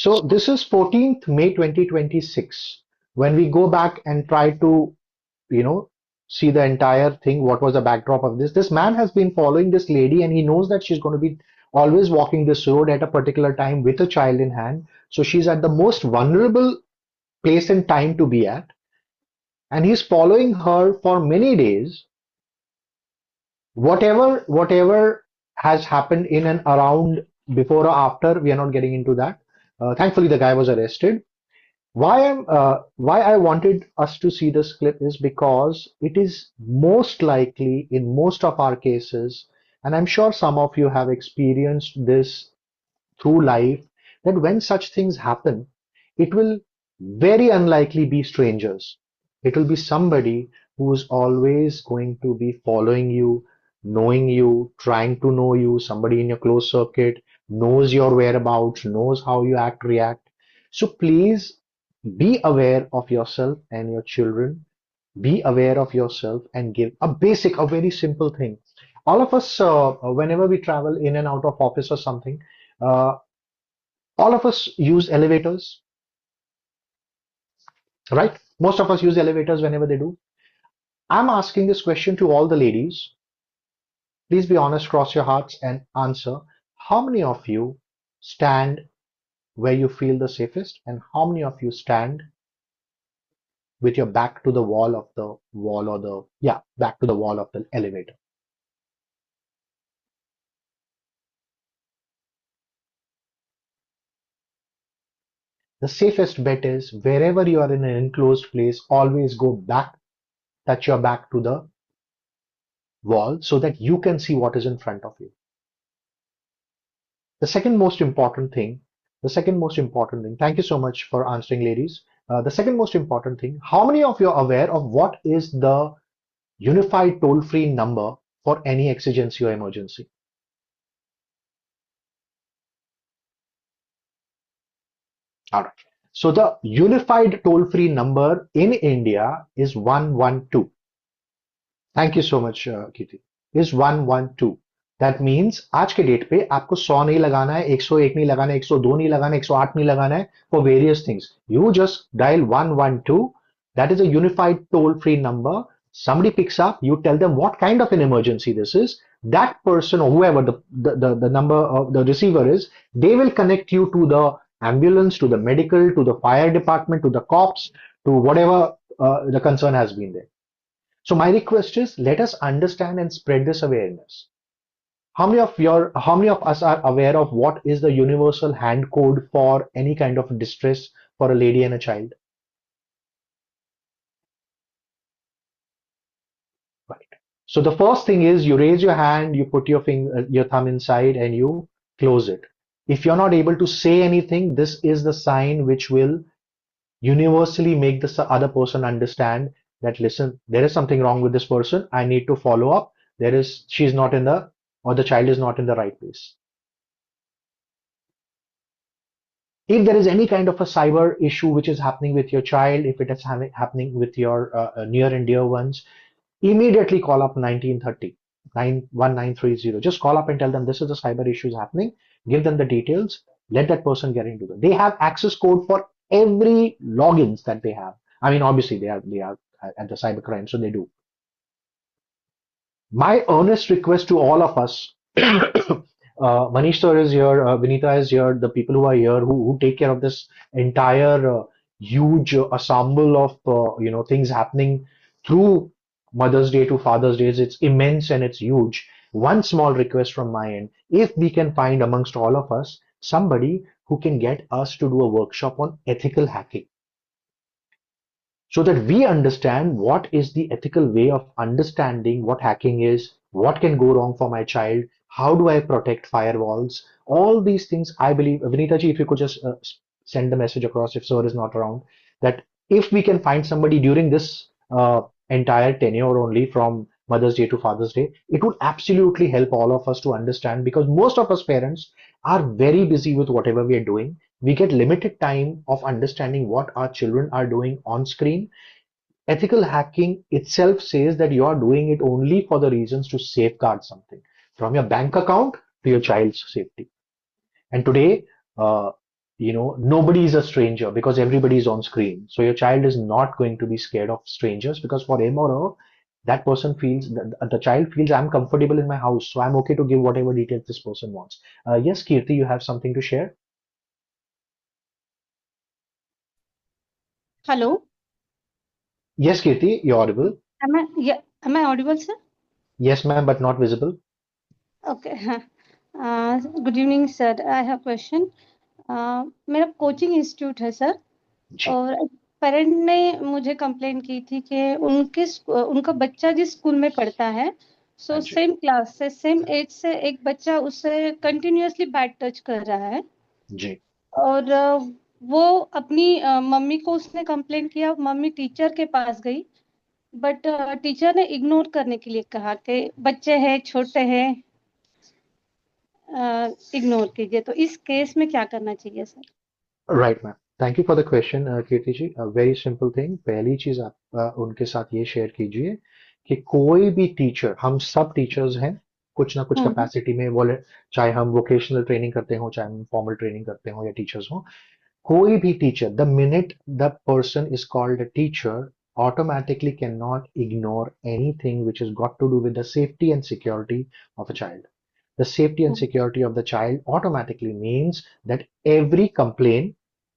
So this is 14th May 2026. When we go back and try to, you know, see the entire thing, what was the backdrop of this? This man has been following this lady and he knows that she's going to be always walking this road at a particular time with a child in hand. So she's at the most vulnerable place and time to be at. And he's following her for many days. Whatever has happened in and around before or after, we are not getting into that. Thankfully, the guy was arrested. Why I wanted us to see this clip is because it is most likely in most of our cases, and I'm sure some of you have experienced this through life, that when such things happen, it will very unlikely be strangers. It will be somebody who's always going to be following you, knowing you, trying to know you, somebody in your close circuit, knows your whereabouts, knows how you act, react. So please be aware of yourself and your children. Be aware of yourself and give a basic, a very simple thing. All of us, whenever we travel in and out of office or something, uh, all of us use elevators, right? Most of us use elevators whenever they do. I'm asking this question to all the ladies. Please be honest, cross your hearts and answer. How many of you stand where you feel the safest, and how many of you stand with your back to the wall of the wall or the, yeah, back to the wall of the elevator? The safest bet is wherever you are in an enclosed place, always go back, touch your back to the wall so that you can see what is in front of you. The second most important thing, thank you so much for answering, ladies. The second most important thing, how many of you are aware of what is the unified toll-free number for any exigency or emergency? All right. So the unified toll-free number in India is 112. Thank you so much, Kirti. Is 112. That means आज के date पे आपको 100 नहीं लगाना है, 101 नहीं लगाना है, 102 नहीं लगाना है, 108 नहीं लगाना है for various things. You just dial 112. That is a unified toll-free number. Somebody picks up, you tell them what kind of an emergency this is. That person or whoever the number of the receiver is, they will connect you to the ambulance, to the medical, to the fire department, to the cops, to whatever the concern has been there. So my request is let us understand and spread this awareness. How many of us are aware of what is the universal hand code for any kind of distress for a lady and a child? Right. So the first thing is you raise your hand, you put your thumb inside and you close it. If you're not able to say anything, this is the sign which will universally make the other person understand that listen, there is something wrong with this person. I need to follow up. She's not in the, or the child is not in the right place. If there is any kind of a cyber issue which is happening with your child, if it is happening with your near and dear ones, immediately call up 1930 91930. Just call up and tell them this is the cyber issues happening. Give them the details. Let that person get into it. They have access code for every logins that they have. I mean, obviously they are at the cybercrime, so they do. My earnest request to all of us, Manish sir is here, Vinita is here, the people who are here who take care of this entire huge ensemble of things happening through Mother's Day to Father's Day. It's immense and it's huge. One small request from my end, if we can find amongst all of us somebody who can get us to do a workshop on ethical hacking, so that we understand what is the ethical way of understanding what hacking is, what can go wrong for my child, how do I protect firewalls, all these things. I believe, Vinita ji, if you could just send the message across if sir is not around, that if we can find somebody during this entire tenure only from Mother's Day to Father's Day, it would absolutely help all of us to understand, because most of us parents are very busy with whatever we are doing. We get limited time of understanding what our children are doing on screen. Ethical hacking itself says that you are doing it only for the reasons to safeguard something, from your bank account to your child's safety. And today, nobody is a stranger because everybody is on screen. So your child is not going to be scared of strangers, because for him or her, that person feels, the child feels, I'm comfortable in my house, so I'm okay to give whatever details this person wants. Yes, Kirti, you have something to share? Hello. Yes, Kirti, you're audible. Am I audible, sir? Yes, ma'am, but not visible. Okay. Good evening, sir. I have a question. मेरा coaching institute है sir, जी और parent ने मुझे complain की थी कि उनका बच्चा जिस स्कूल में पढ़ता है, सो हाँ जी सेम क्लास से सेम एज से एक बच्चा उससे कंटिन्यूअसली बैड टच कर रहा है, जी और वो अपनी मम्मी को उसने कंप्लेन किया, मम्मी टीचर के पास गई, बट टीचर ने इग्नोर करने के लिए कहा कि बच्चे हैं, छोटे हैं, इग्नोर कीजिए। तो इस केस में क्या करना चाहिए sir? Right ma'am, thank you for the question Kirti ji. Very simple thing, पहली चीज आप उनके साथ ये शेयर कीजिए कि कोई भी टीचर, हम सब टीचर्स हैं कुछ ना कुछ कैपेसिटी में, बोले चाहे हम वोकेशनल ट्रेनिंग करते हो, चाहे हम फॉर्मल ट्रेनिंग करते हो या टीचर्स हो, कोई भी teacher, the minute the person is called a teacher, automatically cannot ignore anything which has got to do with the safety and security of a child. The safety and security of the child automatically means that every complaint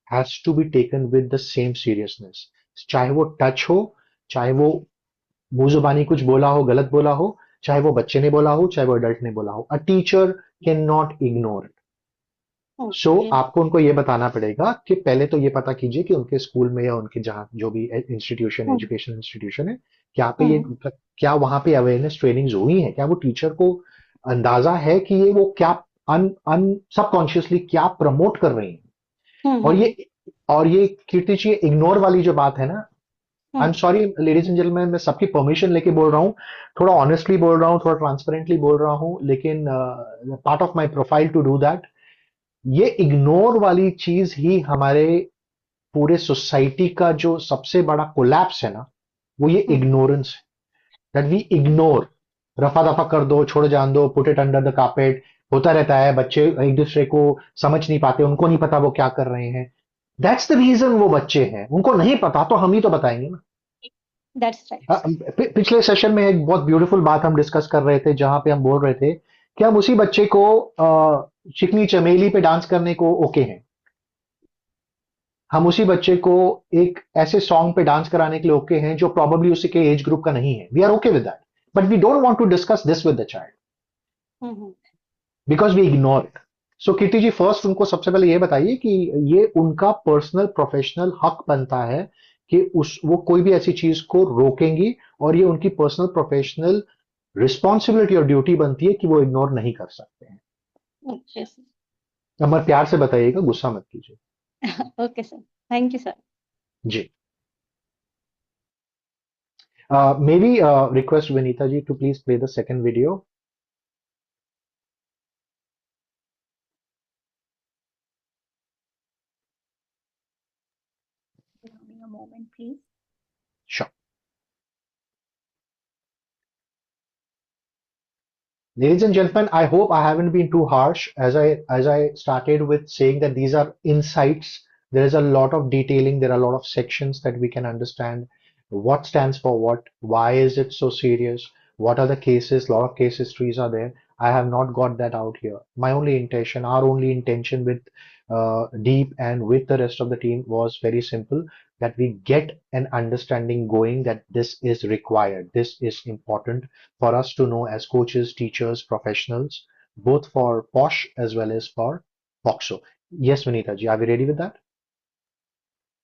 has to be taken with the same seriousness. चाहे वो touch हो, चाहे वो मुंह जुबानी कुछ बोला हो, गलत बोला हो, चाहे वो बच्चे ने बोला हो, चाहे वो अडल्ट ने बोला हो, a teacher cannot ignore it. सो आपको उनको ये बताना पड़ेगा कि पहले तो ये पता कीजिए कि उनके स्कूल में या उनके जहाँ जो भी इंस्टीट्यूशन, एजुकेशन इंस्टीट्यूशन है, क्या वहां पे अवेयरनेस ट्रेनिंग्स हुई है, क्या वो टीचर को अंदाजा है कि ये वो क्या सबकॉन्शियसली क्या प्रमोट कर रही हैं। और ये कीर्ति जी, इग्नोर वाली जो बात है ना, I am sorry ladies and gentleman, मैं सबकी परमिशन लेके बोल रहा हूँ, थोड़ा ऑनेस्टली बोल रहा हूँ, थोड़ा ट्रांसपेरेंटली बोल रहा हूँ, लेकिन part of my profile to do that. ये इग्नोर वाली चीज ही हमारे पूरे सोसाइटी का जो सबसे बड़ा कोलैप्स है ना, वो ये इग्नोरेंस है। दैट वी इग्नोर, रफा दफा कर दो, छोड़ जान दो, put it under the carpet, होता रहता है। बच्चे एक दूसरे को समझ नहीं पाते, उनको नहीं पता वो क्या कर रहे हैं। दैट्स द रीजन वो बच्चे हैं, उनको नहीं पता तो हम ही तो बताएंगे ना। That's right. पिछले सेशन में एक बहुत ब्यूटीफुल बात हम डिस्कस कर रहे थे, जहां पे हम बोल रहे थे कि हम उसी बच्चे को चिकनी चमेली पे डांस करने को ओके हैं, हम उसी बच्चे को एक ऐसे सॉन्ग पे डांस कराने के लिए ओके हैं जो प्रोबेबली उसी के एज ग्रुप का नहीं है। We are okay with that, but we don't want to discuss this with the child because we ignore it. So Kirti ji, first उनको सबसे पहले ये बताइए कि ये उनका पर्सनल प्रोफेशनल हक बनता है कि उस वो कोई भी ऐसी चीज को रोकेंगी, और ये उनकी पर्सनल प्रोफेशनल रिस्पॉन्सिबिलिटी और ड्यूटी बनती है कि वो इग्नोर नहीं कर सकते हैं। Okay sir. नंबर प्यार से बताइएगा, गुस्सा मत कीजिए। Okay sir, thank you sir. जी। Maybe request Vinita ji to please play the second video. Give me a moment, please. Sure. Ladies and gentlemen, I hope I haven't been too harsh as I started with saying that these are insights. There is a lot of detailing. There are a lot of sections that we can understand. What stands for what? Why is it so serious? What are the cases? A lot of case histories are there. I have not got that out here. My only intention, our only intention with Deep and with the rest of the team was very simple, that we get an understanding going that this is required. This is important for us to know as coaches, teachers, professionals, both for POSH as well as for POXO. Yes, Vinita ji, are we ready with that?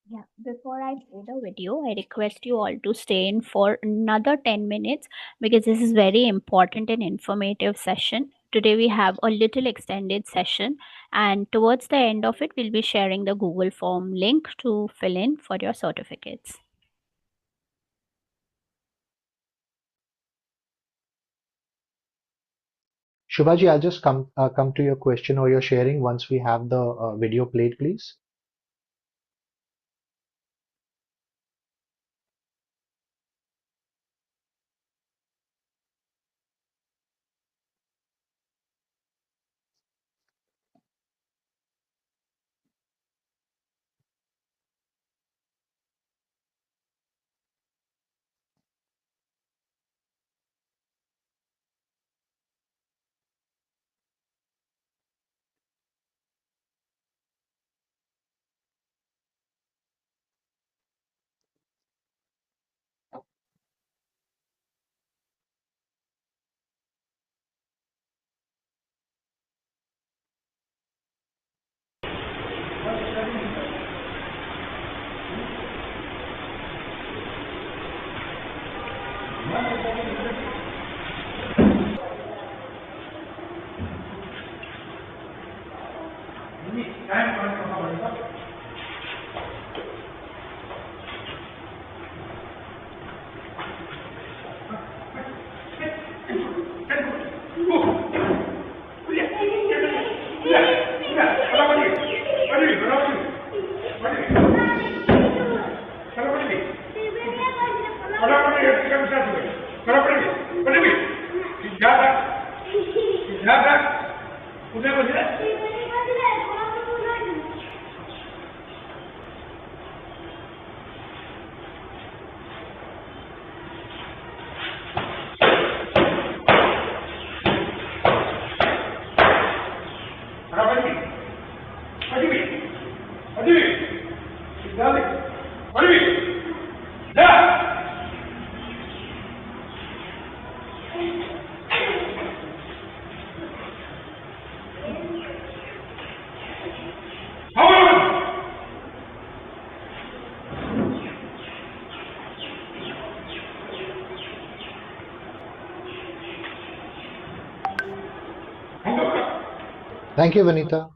Yeah, before I play the video, I request you all to stay in for another 10 minutes because this is very important and informative session. Today we have a little extended session, and towards the end of it, we'll be sharing the Google form link to fill in for your certificates. Shubhaji, I'll just come to your question or your sharing once we have the video played, please. Thank you, Vinita.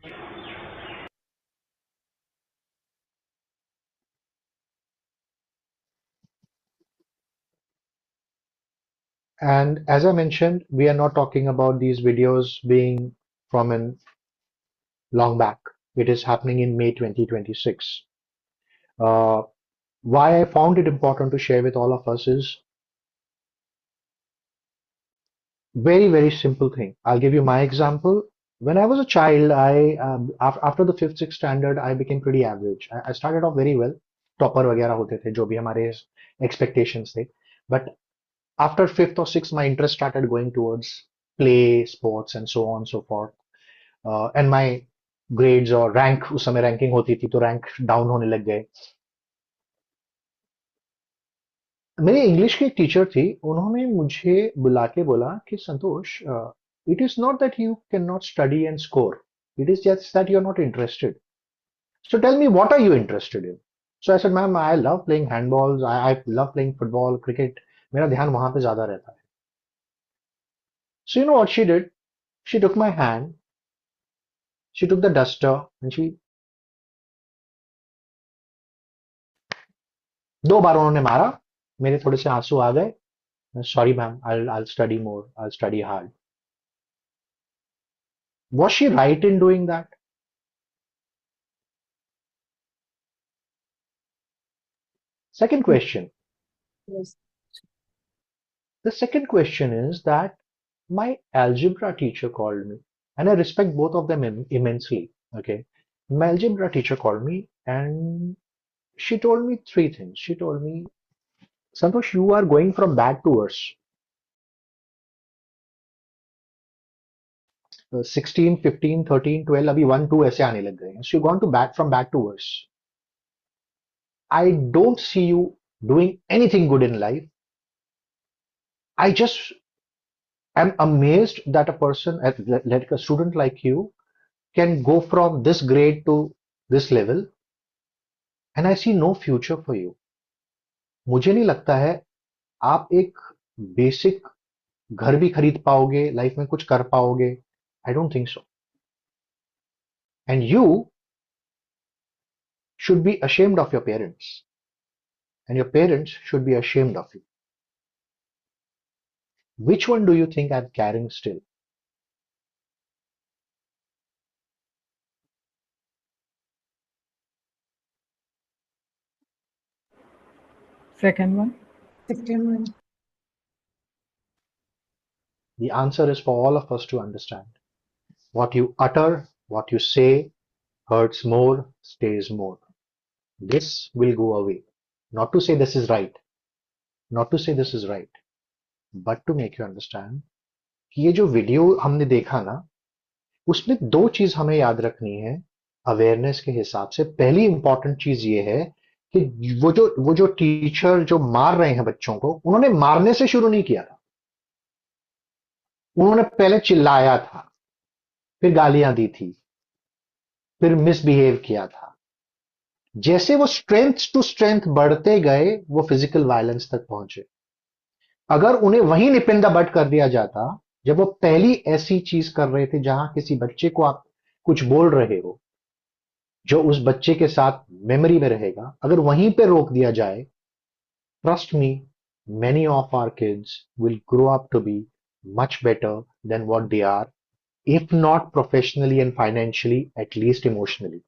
And as I mentioned, we are not talking about these videos being from an long back. It is happening in May 2026. Why I found it important to share with all of us is very, very simple thing. I'll give you my example. When I was a child, after the fifth, sixth standard, I became pretty average. I started off very well. Topper वगैरह होते थे जो भी हमारे expectations थे. But after fifth or sixth, my interest started going towards play, sports, and so on and so forth. And my grades or rank, उस समय ranking होती थी तो rank down होने लग गए. मेरी इंग्लिश की एक टीचर थी, उन्होंने मुझे बुला के बोला कि Santosh, it is not that you can not study and score, it is just that you are not interested. So tell me what are you interested in. So I said ma'am I love playing handballs, I love playing football, cricket, मेरा ध्यान वहां पे ज्यादा रहता है. So you know what she did, she took my hand, she took the duster and she, दो बार उन्होंने मारा, मेरे थोड़े से आंसू आ गए. Sorry ma'am, I'll study more, I'll study hard. Was she right in doing that? Second question. Yes. The second question is that my algebra teacher called me, and I respect both of them immensely. Okay. My algebra teacher called me and she told me three things. She told me, Santosh, you are going from bad to worse. 16, 15, 13, 12, अभी 1, 2 ऐसे आने लग गए हैं. So you've gone to bad, from bad to worse. I don't see you doing anything good in life. I just am amazed that a person, like a student like you, can go from this grade to this level, and I see no future for you. मुझे नहीं लगता है आप एक basic घर भी खरीद पाओगे, लाइफ में कुछ कर पाओगे. I don't think so. And you should be ashamed of your parents, and your parents should be ashamed of you. Which one do you think I'm carrying still? Second one. Second one. The answer is for all of us to understand. What you utter, what you say, hurts more, stays more. This will go away. Not to say this is right, not to say this is right, but to make you understand कि ये जो video हमने देखा ना, उसमें दो चीज हमें याद रखनी है अवेयरनेस के हिसाब से. पहली इंपॉर्टेंट चीज ये है कि वो जो टीचर जो मार रहे हैं बच्चों को, उन्होंने मारने से शुरू नहीं किया था. उन्होंने पहले चिल्लाया था, फिर गालियां दी थी, फिर मिसबिहेव किया था. जैसे वो स्ट्रेंथ टू स्ट्रेंथ बढ़ते गए, वो फिजिकल वायलेंस तक पहुंचे. अगर उन्हें वहीं निपिन द बट कर दिया जाता, जब वो पहली ऐसी चीज कर रहे थे जहां किसी बच्चे को आप कुछ बोल रहे हो जो उस बच्चे के साथ मेमोरी में रहेगा, अगर वहीं पे रोक दिया जाए, trust me, many of our kids will grow up to be much better than what they are, if not professionally and financially, at least emotionally.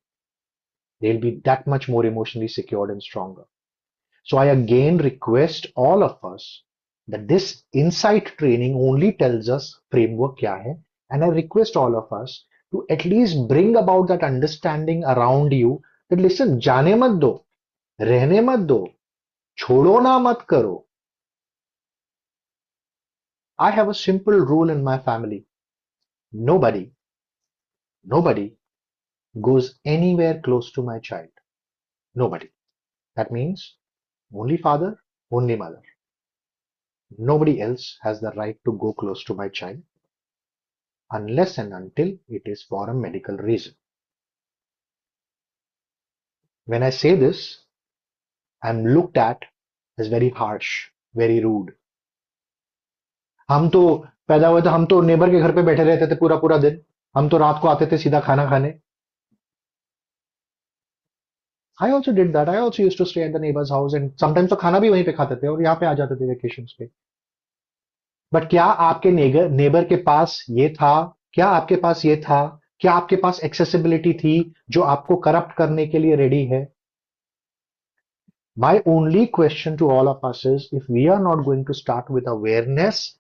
They'll be that much more emotionally secured and stronger. So I again request all of us that this insight training only tells us framework kya hai, and I request all of us to at least bring about that understanding around you that listen, जाने मत दो, रहने मत दो, छोड़ो ना मत करो. I have a simple rule in my family. Nobody goes anywhere close to my child. Nobody. That means only father, only mother. Nobody else has the right to go close to my child unless and until it is for a medical reason. When I say this, I'm looked at as very harsh, very rude. हम तो पैदा हुए तो हम तो neighbour के घर पे बैठे रहते थे पूरा पूरा दिन. हम तो रात को आते थे सीधा खाना खाने. I also did that. I also used to stay at the neighbor's house and sometimes तो खाना भी वहीं पे खाते थे और यहाँ पे आ जाते थे वेकेशंस पे. बट क्या आपके नेबर के पास ये था, क्या आपके पास ये था क्या आपके पास एक्सेसिबिलिटी थी जो आपको करप्ट करने के लिए रेडी है? My only question to all of us is, if we are not going to start with awareness,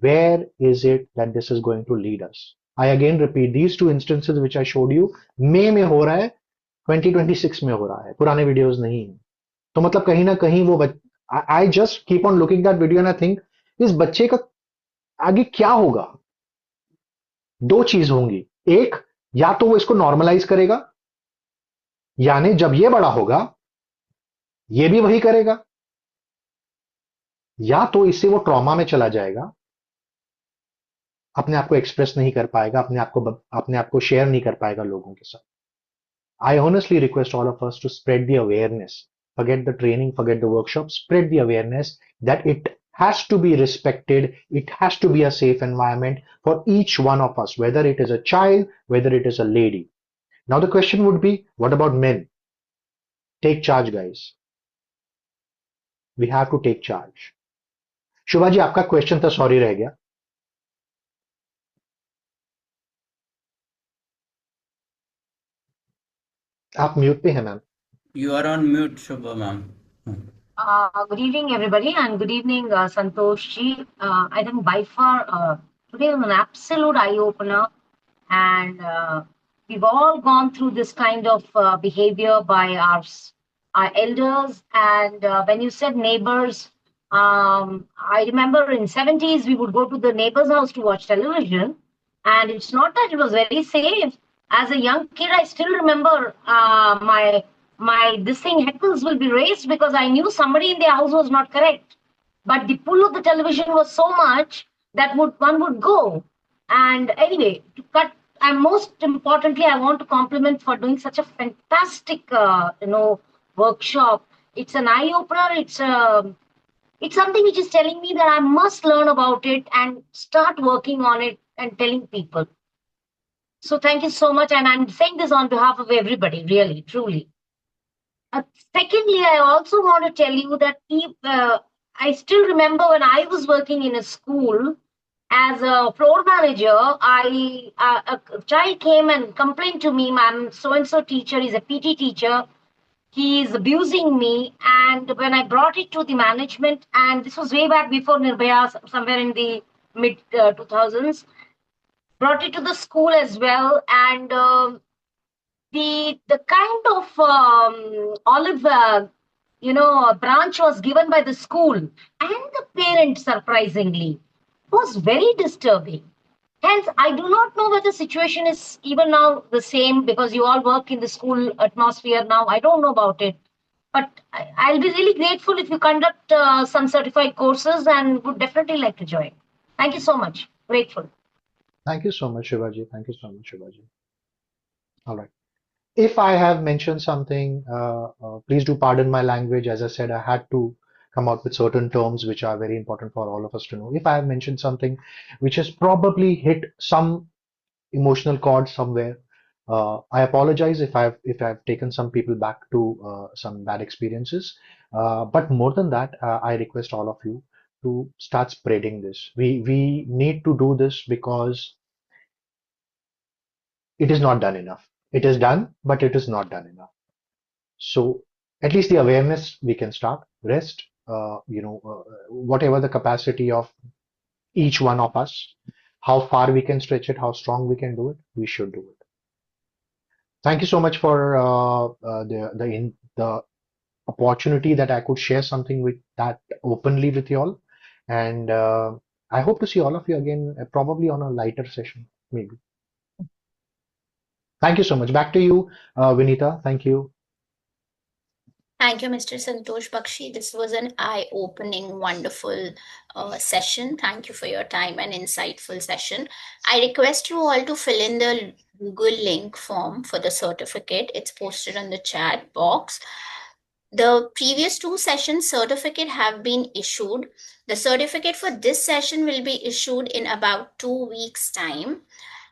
where is it that this is going to lead us? I again repeat, these two instances which I showed you, मई में हो रहा है, 2026 में हो रहा है, पुराने videos नहीं है। तो मतलब कहीं ना कहीं वो I just keep on looking that video and I think, इस बच्चे का आगे क्या होगा? दो चीज होंगी, एक, या तो वो इसको नॉर्मलाइज करेगा, यानी जब ये बड़ा होगा ये भी वही करेगा, या तो इससे वो ट्रॉमा में चला जाएगा, अपने आप को एक्सप्रेस नहीं कर पाएगा, अपने आप को शेयर नहीं कर पाएगा लोगों के साथ। I honestly request all of us to spread the awareness. Forget the training, forget the workshop, spread the awareness that it has to be respected, it has to be a safe environment for each one of us, whether it is a child, whether it is a lady. Now the question would be, what about men? Take charge, guys. We have to take charge. शुभा जी, आपका question था, sorry रह गया। आप mute पे हैं ma'am. You are on mute, Shubha ma'am. Good evening, everybody, and good evening, Santosh ji. I think by far today was an absolute eye-opener, and we've all gone through this kind of behavior by our elders. And when you said neighbors, I remember in 70s we would go to the neighbor's house to watch television, and it's not that it was very safe. As a young kid, I still remember my this thing heckles will be raised because I knew somebody in the house was not correct. But the pull of the television was so much that one would go. And anyway, to cut, and most importantly, I want to compliment for doing such a fantastic workshop. It's an eye opener. It's something which is telling me that I must learn about it and start working on it and telling people. So thank you so much, and I'm saying this on behalf of everybody, really, truly. Secondly, I also want to tell you that I still remember when I was working in a school as a floor manager, a child came and complained to me, ma'am, so-and-so teacher is a PT teacher. He is abusing me. And when I brought it to the management, and this was way back before Nirbhaya, somewhere in the mid 2000s, brought it to the school as well. And the kind of olive branch was given by the school and the parents, surprisingly, was very disturbing. Hence, I do not know whether the situation is even now the same, because you all work in the school atmosphere now. I don't know about it, but I'll be really grateful if you conduct some certified courses, and would definitely like to join. Thank you so much. Grateful. Thank you so much, Shivaji. Thank you so much, Shivaji. All right. If I have mentioned something, please do pardon my language. As I said, I had to come out with certain terms which are very important for all of us to know. If I have mentioned something which has probably hit some emotional chord somewhere, I apologize if I've taken some people back to some bad experiences. But more than that, I request all of you to start spreading this. We need to do this because it is not done enough. It is done, but it is not done enough. So at least the awareness we can start. Rest, whatever the capacity of each one of us, how far we can stretch it, how strong we can do it, we should do it. Thank you so much for the opportunity that I could share something with that openly with you all, and I hope to see all of you again, probably on a lighter session, maybe. Thank you so much. Back to you, Vinita. Thank you. Thank you, Mr. Santosh Bakhshi. This was an eye-opening, wonderful session. Thank you for your time and insightful session. I request you all to fill in the Google link form for the certificate. It's posted on the chat box. The previous 2 sessions certificate have been issued. The certificate for this session will be issued in about 2 weeks' time.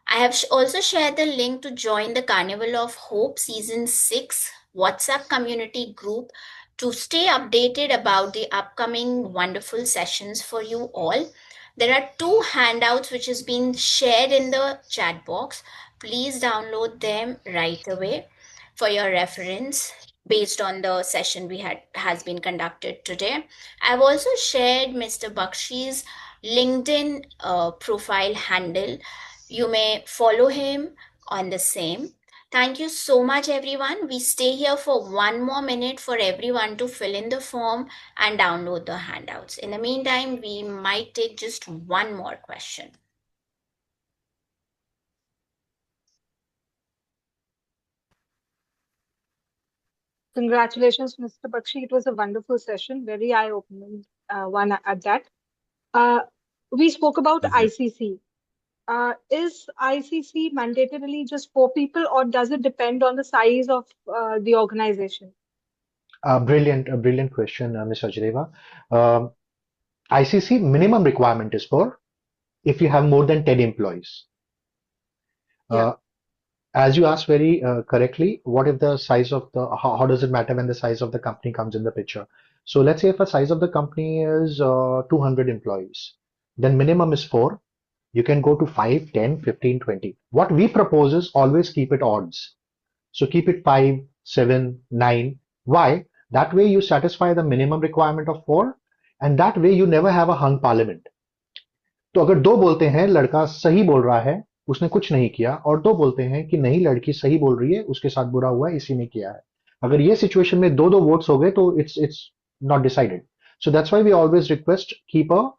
I have also shared the link to join the Carnival of Hope Season 6 WhatsApp community group to stay updated about the upcoming wonderful sessions for you all. There are 2 handouts which has been shared in the chat box. Please download them right away for your reference based on the session we had has been conducted today. I've also shared Mr. Bakhshi's LinkedIn profile handle. You may follow him on the same. Thank you so much, everyone. We stay here for one more minute for everyone to fill in the form and download the handouts. In the meantime, we might take just one more question. Congratulations, Mr. Bakshi. It was a wonderful session, very eye-opening one at that. We spoke about ICC. Is ICC mandatorily just 4 people, or does it depend on the size of the organization? A brilliant question, Ms. Ajreva. ICC minimum requirement is for if you have more than 10 employees. Yeah. As you asked very correctly, what if the size of how does it matter when the size of the company comes in the picture? So let's say if the size of the company is 200 employees, then minimum is 4. You can go to 5, 10, 15, 20. What we propose is always keep it odds. So keep it 5, 7, 9. Why? That way you satisfy the minimum requirement of 4, and that way you never have a hung parliament. तो अगर 2 बोलते हैं लड़का सही बोल रहा है, उसने कुछ नहीं किया, और 2 बोलते हैं कि नहीं लड़की सही बोल रही है, उसके साथ बुरा हुआ है, इसी ने किया है. अगर ये सिचुएशन में 2-2 वोट्स हो गए तो it's not decided. So that's why we always request keep a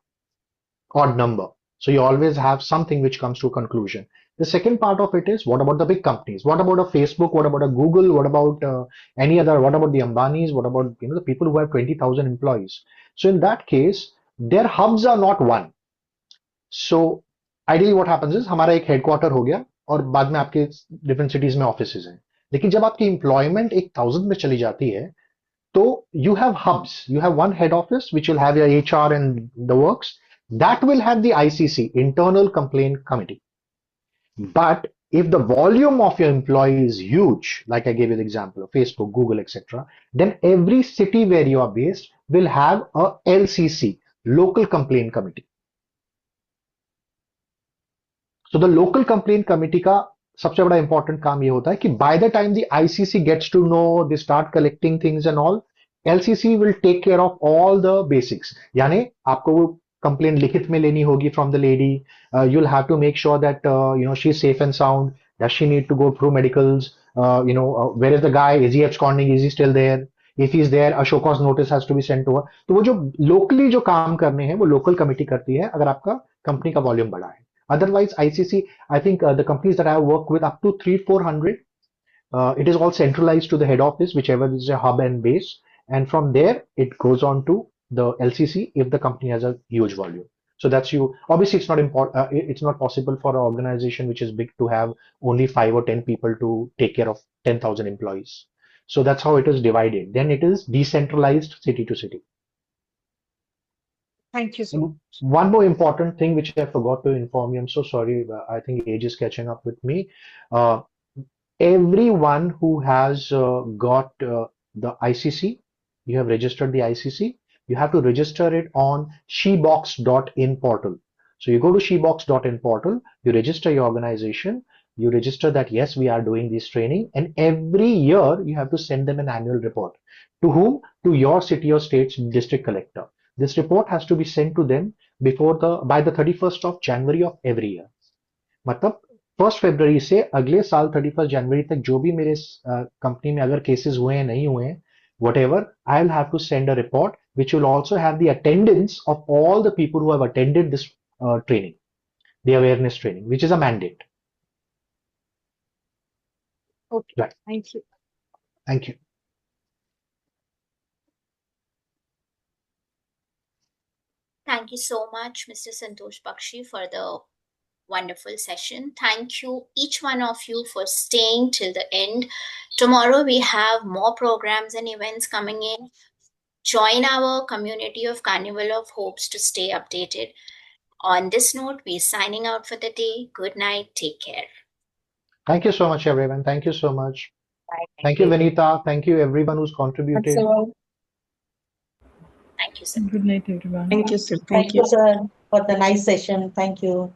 odd number. So you always have something which comes to a conclusion. The second part of it is, what about the big companies? What about a Facebook? What about a Google? What about any other? What about the Ambanis? What about the people who have 20,000 employees? So in that case, their hubs are not one. So ideally what happens is हमारा एक headquarter हो गया और बाद में आपके different cities में offices हैं. लेकिन जब आपकी एम्प्लॉयमेंट 1,000 में चली जाती है तो you have hubs. You have one head office which will have your HR and the works. That will have the ICC, Internal Complaint Committee. But if the volume of your employee is huge, like I gave you the example of Facebook, Google, etc., then every city where you are based will have a LCC, Local Complaint Committee. So the Local Complaint Committee का सबसे बड़ा important काम ये होता है कि by the time the ICC gets to know, they start collecting things and all, LCC will take care of all the basics. यानी आपको वो complaint लिखित में लेनी होगी from the lady. You'll have to make sure that she's safe and sound. Does she need to go through medicals? Where is the guy? Is he absconding? Is he still there? If he's there, a show cause notice has to be sent over. तो वो जो locally जो काम करने हैं वो local committee करती है अगर आपका company का volume बड़ा है. Otherwise, ICC, I think the companies that I have worked with up to 300-400, it is all centralized to the head office, whichever is a hub and base. And from there, it goes on to the LCC if the company has a huge volume. So that's you. Obviously, it's not important. It's not possible for an organization which is big to have only 5 or 10 people to take care of 10,000 employees. So that's how it is divided. Then it is decentralized city to city. Thank you so much. One more important thing which I forgot to inform you. I'm so sorry. I think age is catching up with me. Everyone who has got the ICC, you have registered the ICC, you have to register it on shebox.in portal. So you go to shebox.in portal, you register your organization, you register that yes, we are doing this training, and every year you have to send them an annual report. To whom? To your city or state's district collector. This report has to be sent to them by the 31st of January of every year. मतलब 1st February से अगले साल 31st January तक जो भी मेरे company में अगर केसेस हुए हैं नहीं हुए हैं, whatever, I'll have to send a report which will also have the attendance of all the people who have attended this training, the awareness training, which is a mandate. Okay, right. Thank you. Thank you. Thank you so much, Mr. Santosh Bakhshi, for the wonderful session. Thank you, each one of you, for staying till the end. Tomorrow we have more programs and events coming in. Join our community of Carnival of Hopes to stay updated. On this note, we're signing out for the day. Good night. Take care. Thank you so much, everyone. Thank you so much. Thank you, Vinita. Thank you, everyone who's contributed. Thank you, sir. Good night, everyone. Thank you, sir. Thank you, sir, for the nice session. Thank you.